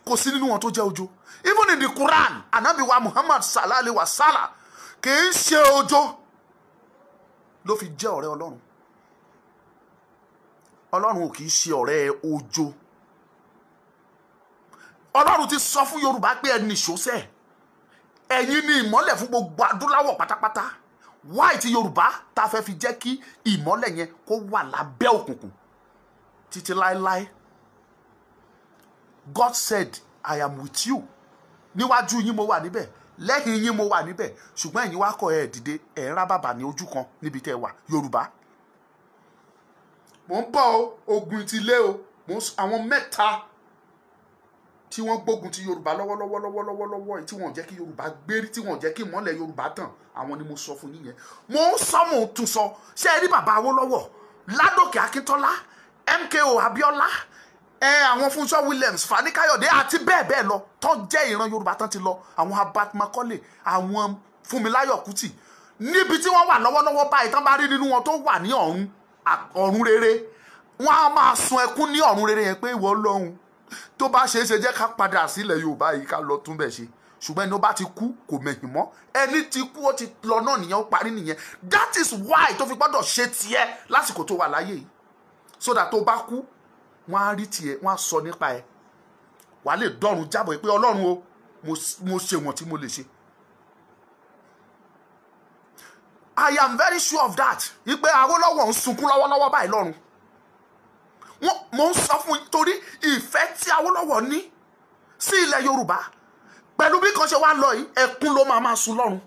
S2: Kò sí nínú wọn tó jẹ́ ojo. Even in the Quran, Ànábì wa Muhammad sallallahu alaihi wasallam kì í ṣe ojo ló fi jẹ́ ọ̀rẹ́ Ọlọ́run. Ọlọ́run ò kì í ṣe ọ̀rẹ́ ojo. Ọlọ́run ti sọ fún Yorùbá pé ẹni ṣòṣẹ́. Ẹ̀yin ni ìmọ́lẹ̀ fún gbogbo adúláwọ̀ pátápátá. Why tí Yorùbá ta fẹ́ fi jẹ́ kí ìmọ́lẹ̀ yẹn kó wà lábẹ́ òkùnkùn títí láéláé. God said, I am with you. Níwájú yín mo wà níbẹ̀, lẹ́yìn yín mo wà níbẹ̀, ṣùgbọ́n ẹ̀yin wá kọ̀ ẹ dìde, ẹ̀ ń rá bàbà ní ojú kan níbi tẹ́ wà. Yorùbá. Mo ń bọ̀ o, ogun ti lé o. àwọn mẹ́ta tí wọ́n gbógun ti Yorùbá lọ́wọ́lọ́wọ́ tí wọ́n jẹ́ kí Yorùbá gbérí, tí wọ́n jẹ́ kí ìmọ́lẹ̀ Yorùbá tàn, àwọn ni mo sọ fún yín yẹn. Mo ń sọ, mo ń tún sọ. Ṣé ẹ rí bàbá Awólọ́wọ̀, Ládòkè Akíntọ́lá, MKO Abíọ́lá, àwọn Fúnṣọ́ Williams, Fani Káyọ̀dé àti bẹ́ẹ̀ bẹ́ẹ̀ lọ tó jẹ́ ìran Yorùbá tán ti lọ, àwọn Abat Macaulay, àwọn Fúnmiláyọ̀ Kútì, níbi tí wọ́n wà lọ́wọ́lọ́wọ́ báyìí tán bá rí nínú wọn tó wà ní ọ̀run rere, wọ́n á máa sun ẹkún ní ọ̀run rere yẹn pé ìwọ Ọlọ́run tó bá ṣe é ṣe jẹ́ ká padà sílẹ̀ Yorùbá yìí ká lọ tún bẹ̀ ṣe. Ṣùgbọ́n ẹni ó bá ti kú kò mẹ̀yìn mọ́, ẹni tí kú ó ti lọ náà nìyẹn, ó parí nìyẹn. That is why tó fi gbọ́dọ̀ ṣe tiẹ̀ lásìkò tó wà láyé yìí, so that tó bá kú wọ́n á rí tiẹ̀, wọ́n á sọ nípa ẹ̀, wàá lè dọ́run jábọ̀ pé Ọlọ́run o, mo ṣe wọ̀n tí mo lè ṣe. I am very sure of that. Ipe Awólọ́wọ̀ ń sunkún lọ́wọ́lọ́wọ́ báyìí lọ́run. Mo ń sọ fún yín torí ìfẹ́ tí Awólọ́wọ̀ ní sí ilẹ̀ Yorùbá pẹ̀lú bí kan ṣe wá lọ yìí, ẹkún ló máa sun lọ́run.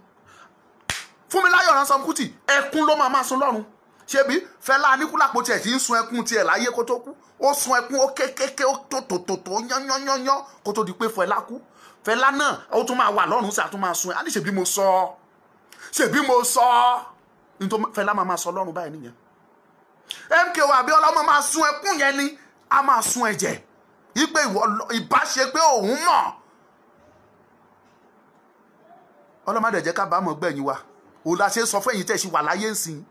S2: Fúnmiláyọ̀ Ransome Kuti, ẹkún ló máa sun lọ́run. Ṣebí Fẹlá Aníkúlápó tiẹ̀ tí ń sun ẹkún tiẹ̀ láyé kó tó kú, ó sun ẹkún ó kékéké ó tòtòtò yányányányán kó tó di pé Fẹlá kú. Fẹlá náà ó tún máa wà lọ́run sí àtún máa sun ẹ. Á ní ṣebí mo sọ, ṣebí mo sọ, nítorí Fẹlá máa sọ lọ́run báyìí nìyẹn. MKO Abíọ́lá ọmọ máa sun ẹkún yẹn ni, a máa sun ẹ̀jẹ̀ ipe ìbáṣe pé òun mọ̀. Ọlọ́mọdé jẹ́ ká bá mọ̀ gbẹ̀yìn wa, òun la ṣe sọ fún ẹ̀yin tẹ̀ ṣì wà láyé ń sìn.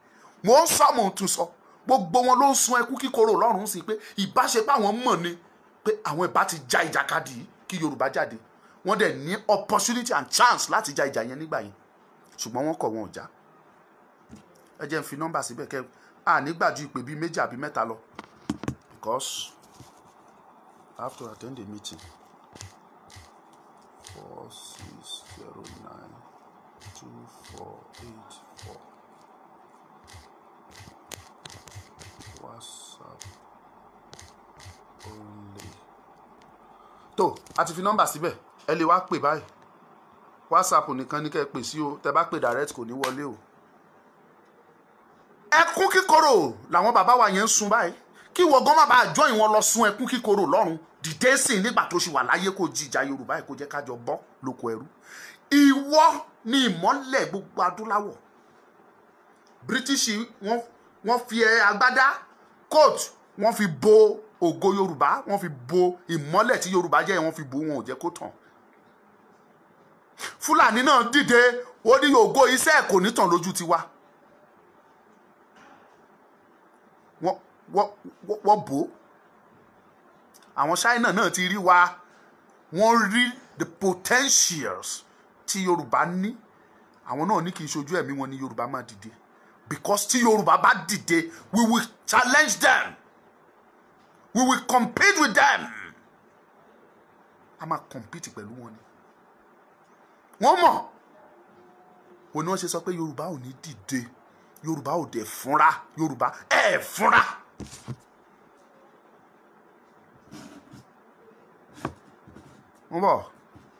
S2: Mo ń sọ, mo ń tún sọ, gbogbo wọn ló ń sun ẹkún kíkorò lọ́rùn sí pé ìbáṣe pé àwọn mọ̀ ni pé àwọn ìbá ti ja ìjàkadì kí Yorùbá jáde. Wọ́n dẹ̀ ní opportunity and chance láti ja ìjà yẹn nígbà yẹn, ṣùgbọ́n wọ́n kọ̀ wọn ò já. Ẹ jẹ́ n fi nọ́mbà síbẹ̀ kẹ́ nígbà ju ìpè bíi méjì àbí mẹ́ta lọ, because I have to attend a meeting. 46092484 WhatsApp only. Tó a ti fi nọ́mbà síbẹ̀, ẹ lè wá pè báyìí. WhatsApp nìkan ní kẹ́ ẹ pè sí o, tẹ́ bá pè direct kò ní wọlé o. Ẹkún kíkorò làwọn bàbá wa yẹn ń sun báyìí, kí wọ́n gan má bàa join wọn lọ sun ẹkún kíkorò lọ́run. Dìde sí nígbà tó ṣì wà láyé kó jíjà Yorùbá yìí kó jẹ́ kájọ bọ́ lóko ẹrú. Ìwọ ni ìmọ́lẹ̀ gbogbo adúláwọ̀. British wọ́n fi agbádá coat wọ́n fi bo ògo Yorùbá, wọ́n fi bo ìmọ́lẹ̀ tí Yorùbá jẹ́, wọ́n fi bo, wọn ò jẹ́ kó tàn. Fúlàní náà dìde, ó ní ògo iṣẹ́ kò ní tàn lójú tiwa. Wọ́n bò. Àwọn China náà ti rí wa, wọ́n rí the potentials tí Yorùbá ní. Àwọn náà ní kì í ṣojú ẹ̀mí wọn ní Yorùbá máa dìde, because tí Yorùbá bá dìde, we will challenge them, we will compete with them. A máa compete pẹ̀lú wọn ni. Wọ́n mọ̀ òní wọ́n ṣe sọ pé Yorùbá ò ní dìde, Yorùbá ò dẹ̀ fúnra, Yorùbá ẹ̀ fúnra. Wọ́n bọ̀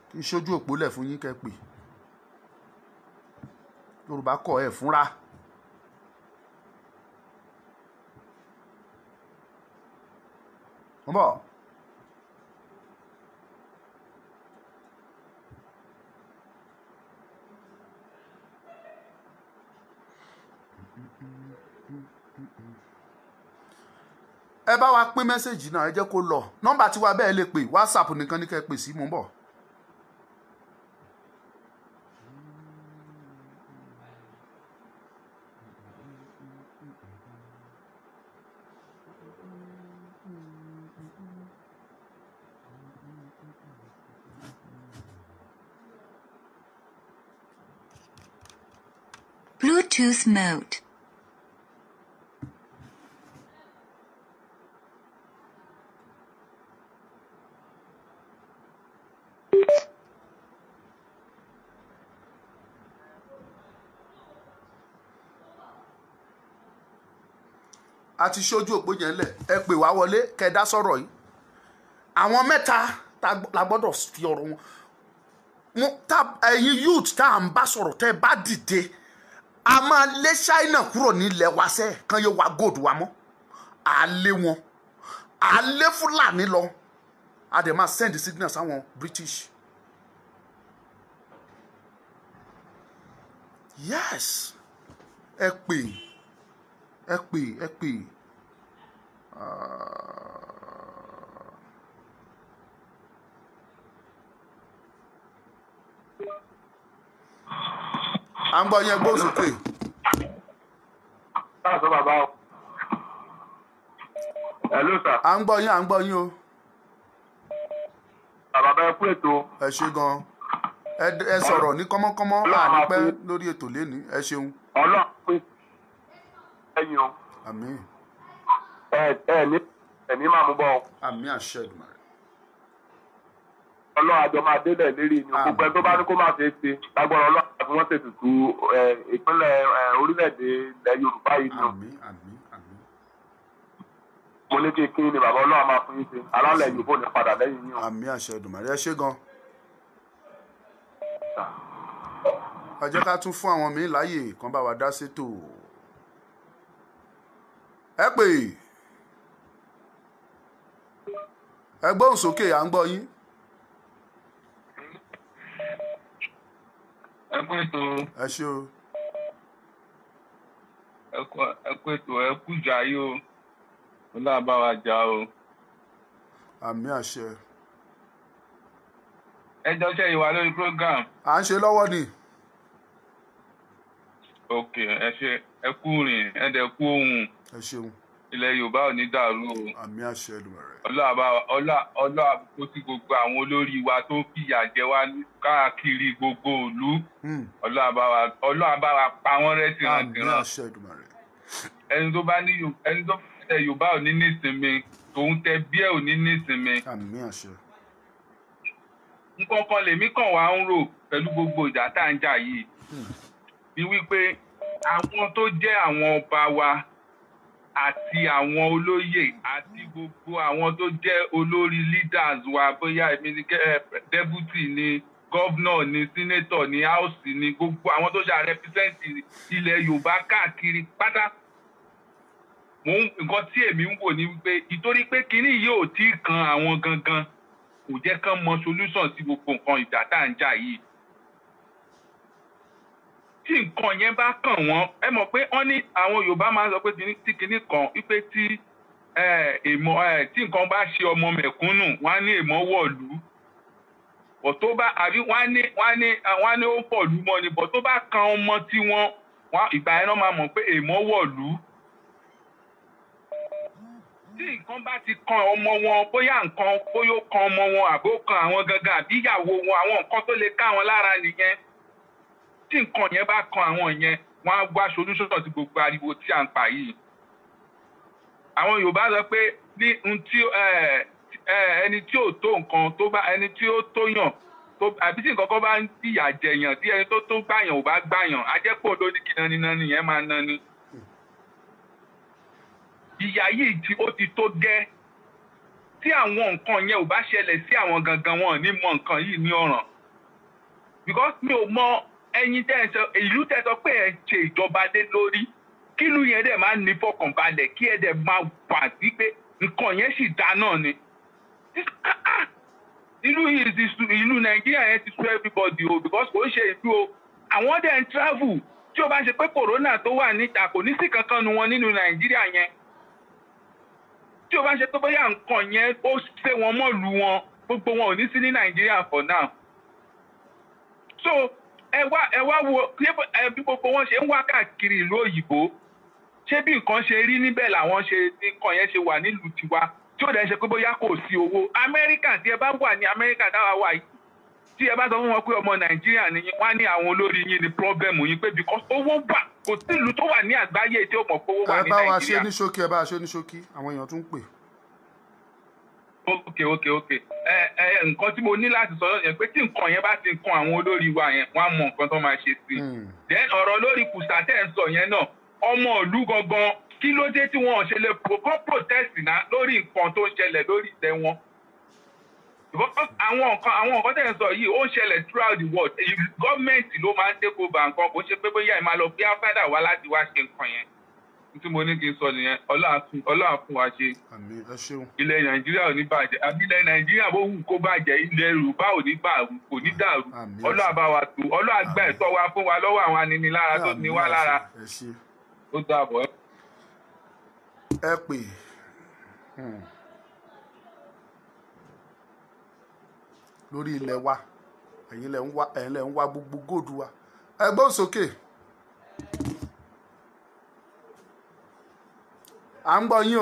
S2: kí n ṣojú òpó lẹ̀ fún yín kẹ́ pè. Yorùbá kọ̀ ẹ̀ fúnra. Wọ́n bọ̀. Ẹ bá wa pín mẹ́sẹ̀jì náà, ẹ jẹ́ kó lọ. Nọ́mbà tí wa bẹ́ẹ̀ lè pè, WhatsApp nìkan ní kẹ́ pè sí, mò ń bọ̀.
S1: Bluetooth mode.
S2: A ti ṣojú òpó yẹn lẹ̀, ẹ pè wá wọlé kẹ́ dá sọ̀rọ̀ yìí. Àwọn mẹ́ta la gbọ́dọ̀ fi ọ̀rọ̀ wọn. Ẹ̀yin youth tá à ń bá sọ̀rọ̀ tẹ́ bá dìde, a máa lé China kúrò nílẹ̀ wa sẹ́ kan yóò wá gold wa mọ́. À lé wọn. alẹ́ Fúlàní lọ a dẹ̀ máa send signal sáwọn British. Yes, ẹ pè à ń gbọ́ yẹn gbóhùn sókè.
S1: Káàsán bàbá o. Hello sir.
S2: À ń gbọ́ yín o.
S1: Bàbá bẹ́ẹ̀ kú ètò.
S2: Ẹ ṣé gan. Ẹ sọ̀rọ̀ ní kọ́mọ́kọ́mọ́ ànípẹ́ lórí ètò lénìí. Ẹ ṣeun.
S1: Ọlọ́run pín ẹ̀yìn o.
S2: Àmín.
S1: Ẹ̀mí máa mú bọ́ ọ.
S2: Àmín àṣẹ Èdùmàrè.
S1: Ọlọ́run àjọ máa délẹ̀ lérí ni gbogbo ẹ tó bá ní kó máa ṣe é ṣe lágbára Ọlọ́run àti wọ́n ṣètùtù ìpínlẹ̀ orílẹ̀-èdè ilẹ̀ Yorùbá yìí ni o.
S2: Àmín àmín àmín.
S1: Mo ní kí ni bàbá Ọlọ́run máa fún yín ṣe alálẹ̀ Yorùbá ò ní padà lẹ́yìn yín o.
S2: Àmín àṣẹ Èdùmàrè. Ẹ ṣé gan. Ẹ jẹ́ ká tún fún àwọn míì láàyè kan bá wa dá sétò. Ẹ pè ẹ gbóhùn sókè à ń gbọ́ yín.
S3: Ẹ kú ètò.
S2: Ẹ ṣé o.
S3: Ẹ kú ètò ẹ kú jayé o. Ọlọ́run bá wa jà o.
S2: Àmín àṣẹ.
S3: Ẹ jọ ṣe ìwà lórí program.
S2: À ń ṣe lọ́wọ́ ni.
S3: Ok, ẹ ṣe ẹ kú rìn ẹ dẹ̀ kú ohun.
S2: Ẹ ṣeun.
S3: Ilẹ̀ Yorùbá ò ní dàrú o.
S2: Àmín àṣẹ Èdùmàrè.
S3: Ọlọ́run àbùkù sí gbogbo àwọn olórí wa tó fìyà jẹ wá káàkiri gbogbo ìlú. Ọlọ́run bá wa pa wọ́n rẹ́ tìrantìran.
S2: Àmín àṣẹ Èdùmàrè.
S3: Ẹni tó fẹ́ Yorùbá ò ní nísinmi tòun tẹ bí ẹ ò ní nísinmi.
S2: Àmín àṣẹ.
S3: Nǹkan kan lèmi kàn wá ń rò pẹ̀lú gbogbo ìjà tá à ń jà yìí. Bí wípé àwọn tó jẹ́ àwọn ọba wa àti àwọn olóyè àti gbogbo àwọn tó jẹ́ olórí leaders wa bóyá èmi ni deputy ni governor ni senator ni house ni gbogbo àwọn tó ṣe represent ilẹ̀ Yorùbá káàkiri pátá. Nǹkan tí èmi ń wò ni wípé ìtorí pé kinní yìí ò tí ì kan àwọn gangan kò jẹ́ kán mọ solution sí gbogbo nǹkan ìjà tá à ń jà yìí. Tí nǹkan yẹn bá kàn wọ́n ẹ mọ̀ pé wọ́n ní àwọn Yorùbá máa ń sọ pé tí kinní kan wípé tí nǹkan bá ṣe ọmọ mẹ̀kúnnù wọ́n á ní èèmọ̀ wọ̀lú bọ̀ tó bá àbí wọ́n á ní ó pọ̀lú mọ́ ni bọ̀ tó bá kan ọmọ tí wọ́n ìgbà yẹn náà máa mọ̀ pé èèmọ̀ wọ̀lú. Tí nǹkan bá ti kan ọmọ wọn bóyá ó kan ọmọ wọn àbí ó kan àwọn gangan àbí ìyàwó wọn àwọn nǹkan tó lè ká wọn lára nìyẹn. Tí nǹkan yẹn bá kan àwọn yẹn wọ́n á wá solution sí gbogbo ariwo tí à ń pa yìí. Àwọn Yorùbá sọ pé ní ẹni tí ò tó nǹkan tó bá ẹni tí ó tó yàn àbí tí nǹkan kan bá ń fìyà jẹyàn tí ẹni tó gbàyàn ò bá gbàyàn á jẹ́ pò ló ní kí nani yẹn máa nani. Ìyà yìí tí ó ti tó gẹ́ tí àwọn nǹkan yẹn ò bá ṣẹlẹ̀ sí àwọn gangan wọn ní mọ nǹkan yìí ní ọ̀ràn. Because mi ò mọ ẹ̀yin tẹ́ ẹ sọ ìlú tẹ́ sọ pé ẹ ṣe ìjọba lé lórí kí ìlú yẹn dẹ̀ máa ní fọkànbalẹ̀ kí ẹ dẹ̀ máa wà sí pé nǹkan yẹn sì dá náà ni. Ìlú Nàìjíríà yẹn ti sú everybody o because kò ń ṣe ìlú o àwọn dẹ̀ ń travel tí o bá ṣe pé corona tó wà níta kò ní sí kankan nu wọn nínú Nàìjíríà yẹn. Tí o bá ṣe pé bóyá nǹkan yẹn ó ṣe wọn mọ́lù wọn gbogbo wọn ò ní sí ní Nàìjíríà for now. So ẹ wá wo bí gbogbo wọn ṣe ń wá káàkiri ìlú òyìnbó ṣé bí nǹkan ṣe rí níbẹ̀ làwọn ṣe nǹkan yẹn ṣe wà nílùú tiwa tí ó dẹ̀ ṣe pé bóyá kò sí owó. Amẹ́ríkà tí ẹ bá wà ní Amẹ́ríkà táwa wà yìí tí ẹ bá sọ fún wọn pé ọmọ Nàìjíríà ni wọ́n á ní àwọn olórí yín ní pọ́blẹ́mù yín pé because owó wà kò sí ìlú tó wà ní àgbáyé tí ó mọ̀ pé owó wà ní Nàìjíríà.
S2: ẹ bá wa ṣe ní ṣókí àwọn èèyàn tún pè.
S3: ok nǹkan tí mo ní láti sọ yẹn pé tí nǹkan yẹn bá ti kan àwọn olórí wa yẹn wọ́n á mọ nǹkan tó máa ṣe sí. then ọ̀rọ̀ lórí kùsà tẹ́ ń sọ yẹn náà ọmọ ìlú gangan kí ló dé tí wọn ò ṣe lè kọ́ protest náà lórí nǹkan tó ń ṣẹlẹ̀ lórí ìtẹ́ wọn. àwọn nǹkan tẹ́ ń sọ yìí ó ń ṣẹlẹ̀ throughout the world gọ́ọ̀mẹ̀ntì ló máa ń take over nǹkan kò ṣe pé bóyá ẹ máa lọ bí outsider wá láti wá ṣe nǹkan yẹn. tí mo ní kí n sọ nìyẹn. Ọlọ́run fún wa ṣe.
S2: àmín ẹ ṣeun.
S3: Ilẹ̀ Nàìjíríà ò ní bàjẹ́ àbí ilẹ̀ Nàìjíríà bó wù kó bàjẹ́ ilẹ̀ Yorùbá ò ní bàrù kò ní dàrú. Ọlọ́run bá wa tù Ọlọ́run gbà ẹ̀tọ́ wa fún wa lọ́wọ́ àwọn aninilára tó ní wá lára.
S2: ẹ ṣe.
S3: Ó dàbọ̀.
S2: ẹ pè lórí ilẹ̀ wa ẹ̀yin lẹ̀ ń wá gbogbo góòdù wa ẹ gbóhùn sókè à ń gbọ́ yín o.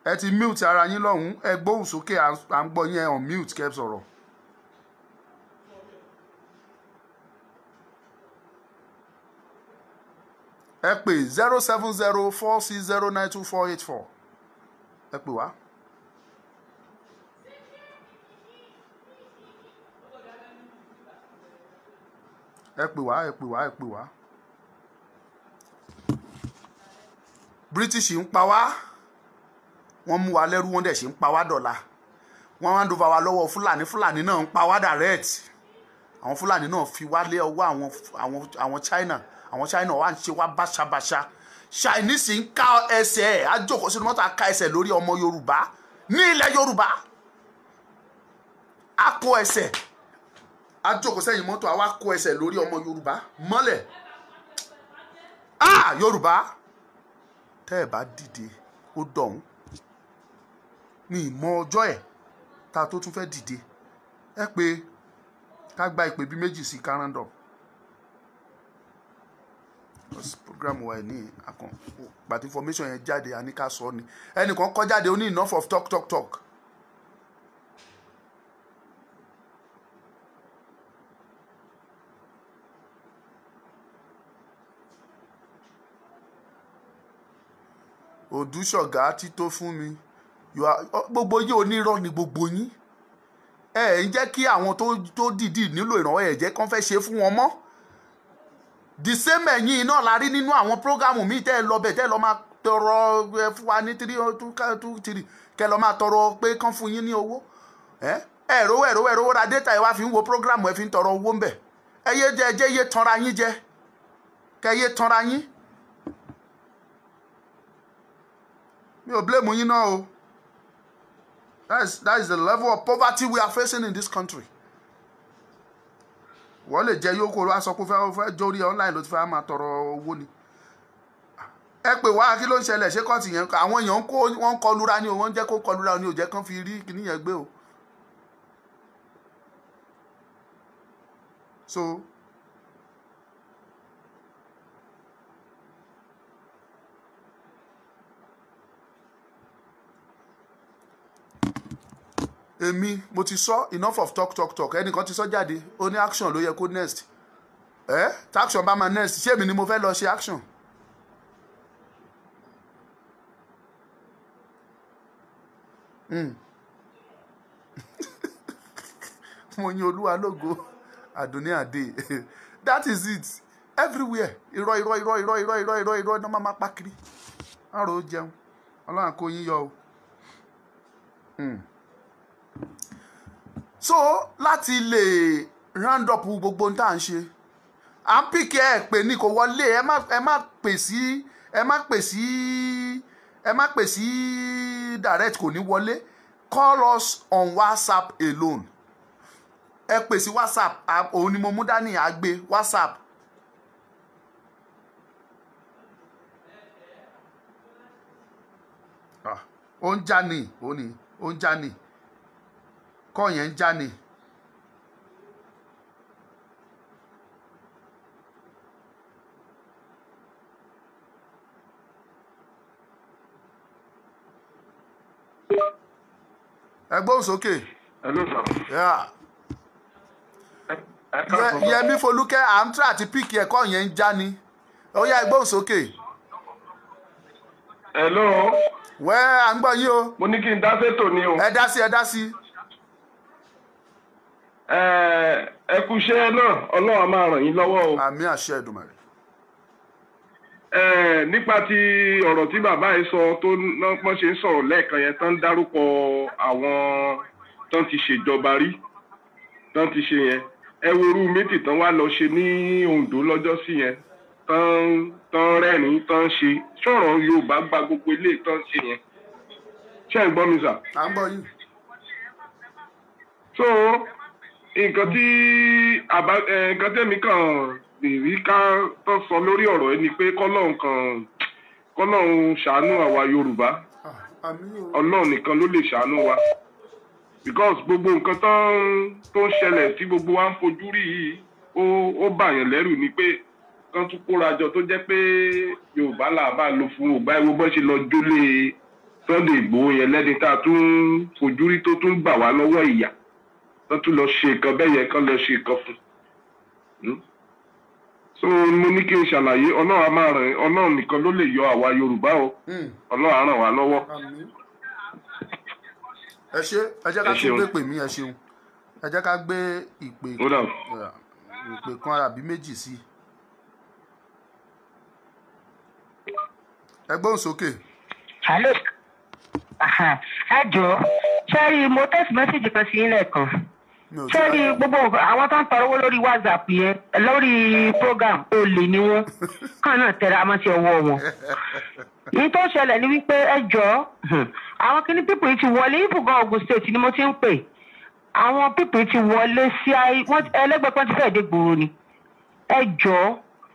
S2: ẹ ti mute ara yín lọ́hùn ẹ gbóhùn sókè à ń gbọ́ yín ẹ on mute kẹ́ sọ̀rọ̀. ẹ pè 07046092484 ẹ pè wá. ẹ pè wá. British ń pa wá wọ́n mú wa lẹ́rú wọ́n dẹ̀ ṣe ń pa wá dọ̀la wọ́n wá ń dova wa lọ́wọ́ Fúlàní náà ń pa wá direct àwọn Fúlàní náà fi wá lé ọwọ́ àwọn China àwọn China wá ń ṣe wá báṣabàṣa Chinese ń ká ẹsẹ̀ ẹ̀ á jókòó sínú mọ́tò á ká ẹsẹ̀ lórí ọmọ Yorùbá ní ilẹ̀ Yorùbá á kó ẹsẹ̀ á jókòó sẹ́yìn mọ́tò á wá kó ẹsẹ̀ lórí ọmọ Yorùbá mọ́lẹ̀ Yorùbá tẹ́ ẹ̀ bá dìde ó dọ̀hún ní ìmọ̀ ọjọ́ ẹ̀ ta tó tún fẹ́ dìde ẹ pé ká gba ìpè bí méjì sí káràndọ̀ program wa ní àkàn gbàtí information yẹn jáde a ní ká sọ ni ẹnìkan kọ jáde ó ní enough of talk. Odúṣọ̀gá tí tó fún mi gbogbo yín onírọ́ ni gbogbo yín ẹ ń jẹ́ kí àwọn tó dìdì nílò ìrànwọ́ ẹ̀ jẹ́ kán fẹ́ ṣe fún wọn mọ́ the same ẹ̀yìn náà la rí nínú àwọn prógámù míì tẹ́ ẹ lọ bẹ̀ tẹ́ ẹ lọ máa tọrọ fún wa ní 3 kẹ́ lọ máa tọrọ pé kán fún yín ní owó ẹ̀rọ ra data ẹ wá fi ń wo prógámù ẹ fi ń tọrọ owó ń bẹ̀ ẹ yé jẹ ẹjẹ́ yé tanra yín jẹ kẹ́ yé tanra yín mi ò blame yín náà o. That is the level of poverty we are facing in this country. Wọ́n lè jẹ́ yóò kó ló wá sọ pé fẹ́ jórí online ló ti fẹ́ máa tọrọ owó ni. Ẹ pè wá kí ló ń ṣẹlẹ̀ ṣé kọ́ọ̀tì yẹn àwọn èèyàn wọ́n kọlura ni o wọ́n jẹ́ kó kọlura ni o jẹ́ kán fi rí kíní yẹn gbé o. So èmi mo ti sọ enough of talk ẹnìkan ti sọ jáde ó ní action ló yẹ kó next action bá máa next ṣé èmi ni mo fẹ́ lọ ṣe action mo yin Olúwa lógo Àdùnní Adé that is it everywhere irọ́ náà máa pa kiri àrò jẹun Ọlọ́run kò yín yọ o. So láti lè round up gbogbo ohun tá à ń ṣe à ń pìkẹ́ ẹ̀ pé ní kò wọlé ẹ má pè sí direct kò ní wọlé call us on WhatsApp alone ẹ pè sí WhatsApp òun ni mo mú dání àgbé WhatsApp ó ń já ní ó ń já ní kọ́ yẹn ń já ni. ẹ gbóhùn sókè.
S1: Hello sir.
S2: Yeah. Yẹmí Folúkẹ́ àmútra àti píkì ẹ̀kọ́ yẹn ń já ni ó yá ẹ gbóhùn sókè.
S1: Hello.
S2: Wẹ́ à ń gbọ́ yín o.
S1: Mo ní kí n dá sétò ni o.
S2: Ẹ dá sí.
S1: Ẹ kú iṣẹ́ náà Ọlọ́run á máa ràn yín lọ́wọ́ o.
S2: Àmín àṣẹ Èdùmàrè.
S1: Nípa ti ọ̀rọ̀ tí bàbá yìí sọ tó wọ́n ṣe ń sọ̀rọ̀ lẹ́ẹ̀kan yẹn tán dárúkọ àwọn tán ti ṣèjọba rí tán ti ṣe yẹn ẹ worú méjì tán wá lọ ṣe ní Oǹdó lọ́jọ́ sí yẹn tán rẹ́rìn-ín tán ṣe sọ̀rọ̀ Yorùbá gba gbogbo ilé tán ṣe yẹn ṣé ẹ gbọ́ mi sà.
S2: à ń gbọ́ yín.
S1: so nǹkan tẹ́mi kàn lè rí ká tó sọ lórí ọ̀rọ̀ ẹ ni pé kọ́lọ́run ṣàánú àwa Yorùbá Ọlọ́run nìkan ló lè ṣàánú wa because gbogbo nǹkan tó ń ṣẹlẹ̀ tí gbogbo wa ń fojú rí yìí ó bàyàn lẹ́rù ni pé kán tún kóra jọ tó jẹ́ pé Yorùbá là bá lò fún ògbà ìwọ bọ́ ṣe lọ jólè Sunday Igboho yẹn lẹ́ni tá a tún fojú rí tó tún gbà wá lọ́wọ́ ìyà tó tún lọ ṣe nǹkan bẹ́ẹ̀ yẹn kán lọ ṣe nǹkan fún so mo ní kí n ṣàlàyé Ọlọ́run nìkan ló lè yọ àwa Yorùbá o Ọlọ́run á ràn wá lọ́wọ́.
S2: ẹ ṣé ẹ jẹ́ ká tún gbé pè mí ẹ ṣeun ẹ jẹ́ ká gbé ìpè kan àbí méjì sí ẹ gbóhùn sókè.
S4: hello ẹ jọ̀ọ́ ṣẹ́rí mo text message kan sí ilẹ̀ kan ṣẹ́rí gbogbo àwọn tó ń tọrọ owó lórí WhatsApp yẹn lórí program olè ni wọ́n kàn náà tẹ̀ra àmọ́ sí ọwọ́ wọn. èyí tó ṣẹlẹ̀ ni wípé ẹ jọ̀ọ́ àwọn kíní pípò yìí ti wọlé ìfúgàn Ògùn State ni mo ti ń pè àwọn pípò yìí ti wọlé sí ẹlẹ́gbẹ̀ẹ́ kan ti fẹ́ẹ̀ dé gbòòrò ni ẹ jọ̀ọ́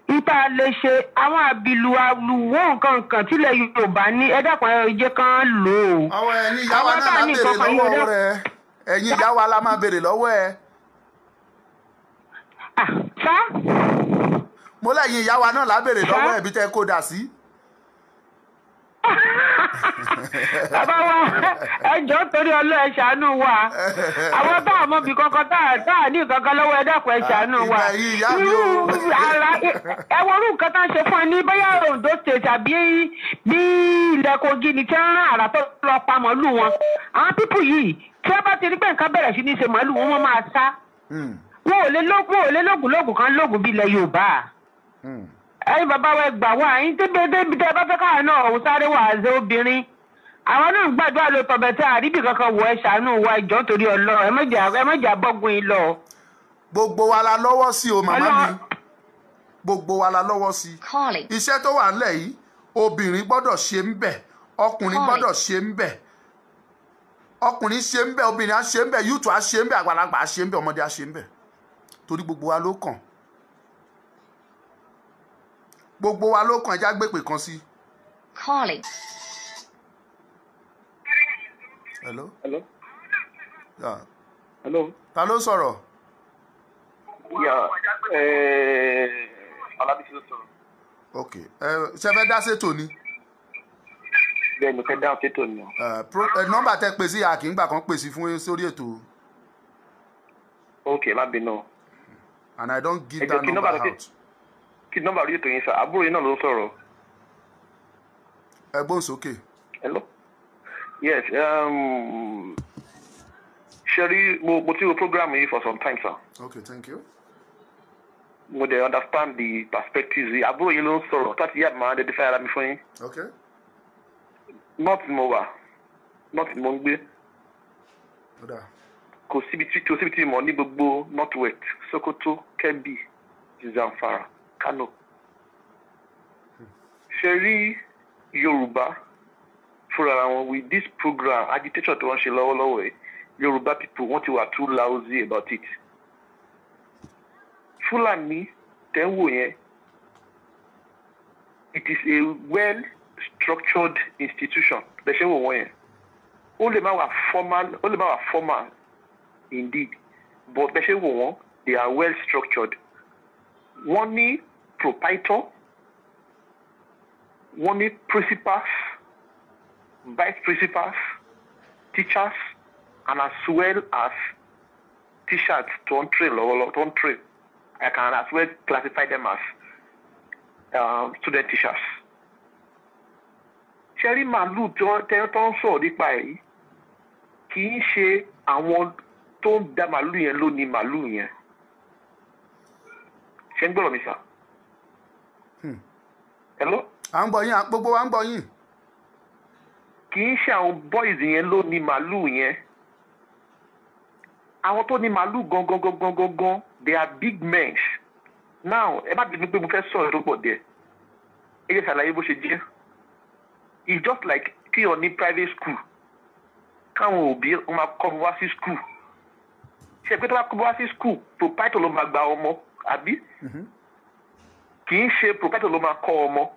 S4: níta lè ṣe àwọn àbìlù àlùwò nǹkan tílẹ̀ Yorùbá ní ẹ dákun ẹ jẹ́ kán lò ó.
S2: àwọn ẹ̀yin ìyá wa náà máa béèrè lọ́wọ́ rẹ̀ ẹ̀yin ìyá wa la máa béèrè lọ́wọ́ ẹ.
S4: sá.
S2: mo lẹ́yìn ìyá wa náà la béèrè lọ́wọ́ ẹ bí tẹ́ kó dà sí.
S4: bàbá wa ẹjọ́ torí Ọlọ́run ẹ ṣàánú wa àwọn tá a mọ bí kankan tá a ní kankan lọ́wọ́ ẹ dákun ẹ ṣàánú wa ẹ worú nǹkan tá a ṣe fún ẹ ní bóyá Ondo State àbí bí ilẹ̀ Kogi ni tí wọ́n rán àrà tó lọ pa màálù wọn àwọn pípù yìí tí wọ́n bá ti rí pé nǹkan bẹ̀rẹ̀ sí ní ṣe màálù wọn máa sá wọn ò lè lóògùn kan lóògùn bí ilẹ̀ Yorùbá. ẹ̀yin bàbá wa gbà wá ẹ̀yin tí débi tẹ́ bá fẹ́ káwọn náà òun sáré wà á ṣe obìnrin àwọn náà ń gbàdúrà ló tọbẹ tí àríbì kankan wọ ẹ ṣàánú wa ìjọ torí Ọlọ́run ẹ mẹjà bọgun yín lọ.
S2: gbogbo wa la lọ́wọ́ sí o màmá mi gbogbo wa la lọ́wọ́ sí iṣẹ́ tó wà nílẹ̀ yìí obìnrin gbọ́dọ̀ ṣe ń bẹ̀ ọkùnrin gbọ́dọ̀ ṣe ń bẹ̀ ọkùnrin ṣe ń bẹ̀ obìnrin á ṣe ń bẹ̀ yúùtù á ṣe ń bẹ̀ àgbàlagbà á ṣe ń bẹ̀ ọmọdé á ṣe ń bẹ̀ torí gbogbo wa ló kàn. gbogbo wa ló kàn ẹjá gbèpè kan sí. hello.
S5: hello.
S2: Yeah.
S5: hello.
S2: ta ló sọ̀rọ̀.
S5: Alábísí ló sọ̀rọ̀.
S2: ok ṣe fẹ́ dá sétò ni.
S5: bẹ́ẹ̀ ni fẹ́ dá sétò ni.
S2: nọ́mbà tẹ pè sí àkíngbà kan pè sí fún sórí ètò.
S5: ok má bínú.
S2: and I don't give that number out.
S5: kí nọ́mbà orí ètò yín sá àbúrò yín náà ló sọ̀rọ̀.
S2: ẹ gbóhùn sókè.
S5: hello. yes ṣẹ́rí mo ti wo program yìí for some time sir.
S2: okay thank you.
S5: mo dey understand the perspectives yìí àbúrò yín ló ń sọ̀rọ̀ láti yá máa identify ara mi fún yín.
S2: okay.
S5: north mo wà north mo ń gbé. kò síbi tí mo ní gbogbo north west Sokoto Kebbi Zamfara Kano. ṣe rí Yorùbá fúnra wọn with this program agitation tí wọ́n ṣe lọ́wọ́lọ́wọ́ yìí Yorùbá people wọ́n ti wà too lousy about it. Fúlàní tẹ́ ń wò yẹn it is a well structured institution bẹ́ẹ̀ ṣe ń wò wọ́n yẹn ó lè má wà formal indeed but bẹ́ẹ̀ ṣe ń wò wọ́n they are well structured. Wọ́n ní proprietor wọ́n ní principals vice principals teachers and as well as teachers tó ń train lọ́wọ́lọ́wọ́ tó ń train I can as well classify them as student teachers. ṣẹ́rí màálù tó ń sọ̀rọ̀ nípa èyí kì í ṣe àwọn tó ń da màálù yẹn ló ní màálù yẹn. ṣé ń gbọ́dọ̀ mi sá. hello.
S2: à ń gbọ́ yín gbogbo wa ń gbọ́ yín.
S5: kì í ṣe àwọn boys yẹn ló ní màálù yẹn. àwọn tó ní màálù gangan they are big men. Now, ẹ má bínú pé mo fẹ́ sọ̀rọ̀ tó pọ̀ díẹ̀. Ẹ jẹ́ ṣàlàyé bó ṣe jẹ́. It's just like kí o ní private school. Káwọn òbí wọn máa kọ́ wá sí school. Ṣé pé tó bá kọ́ wá sí school, proprietor ló máa gba ọmọ, àbí? Kì í ṣe proprietor ló máa kọ́ ọmọ.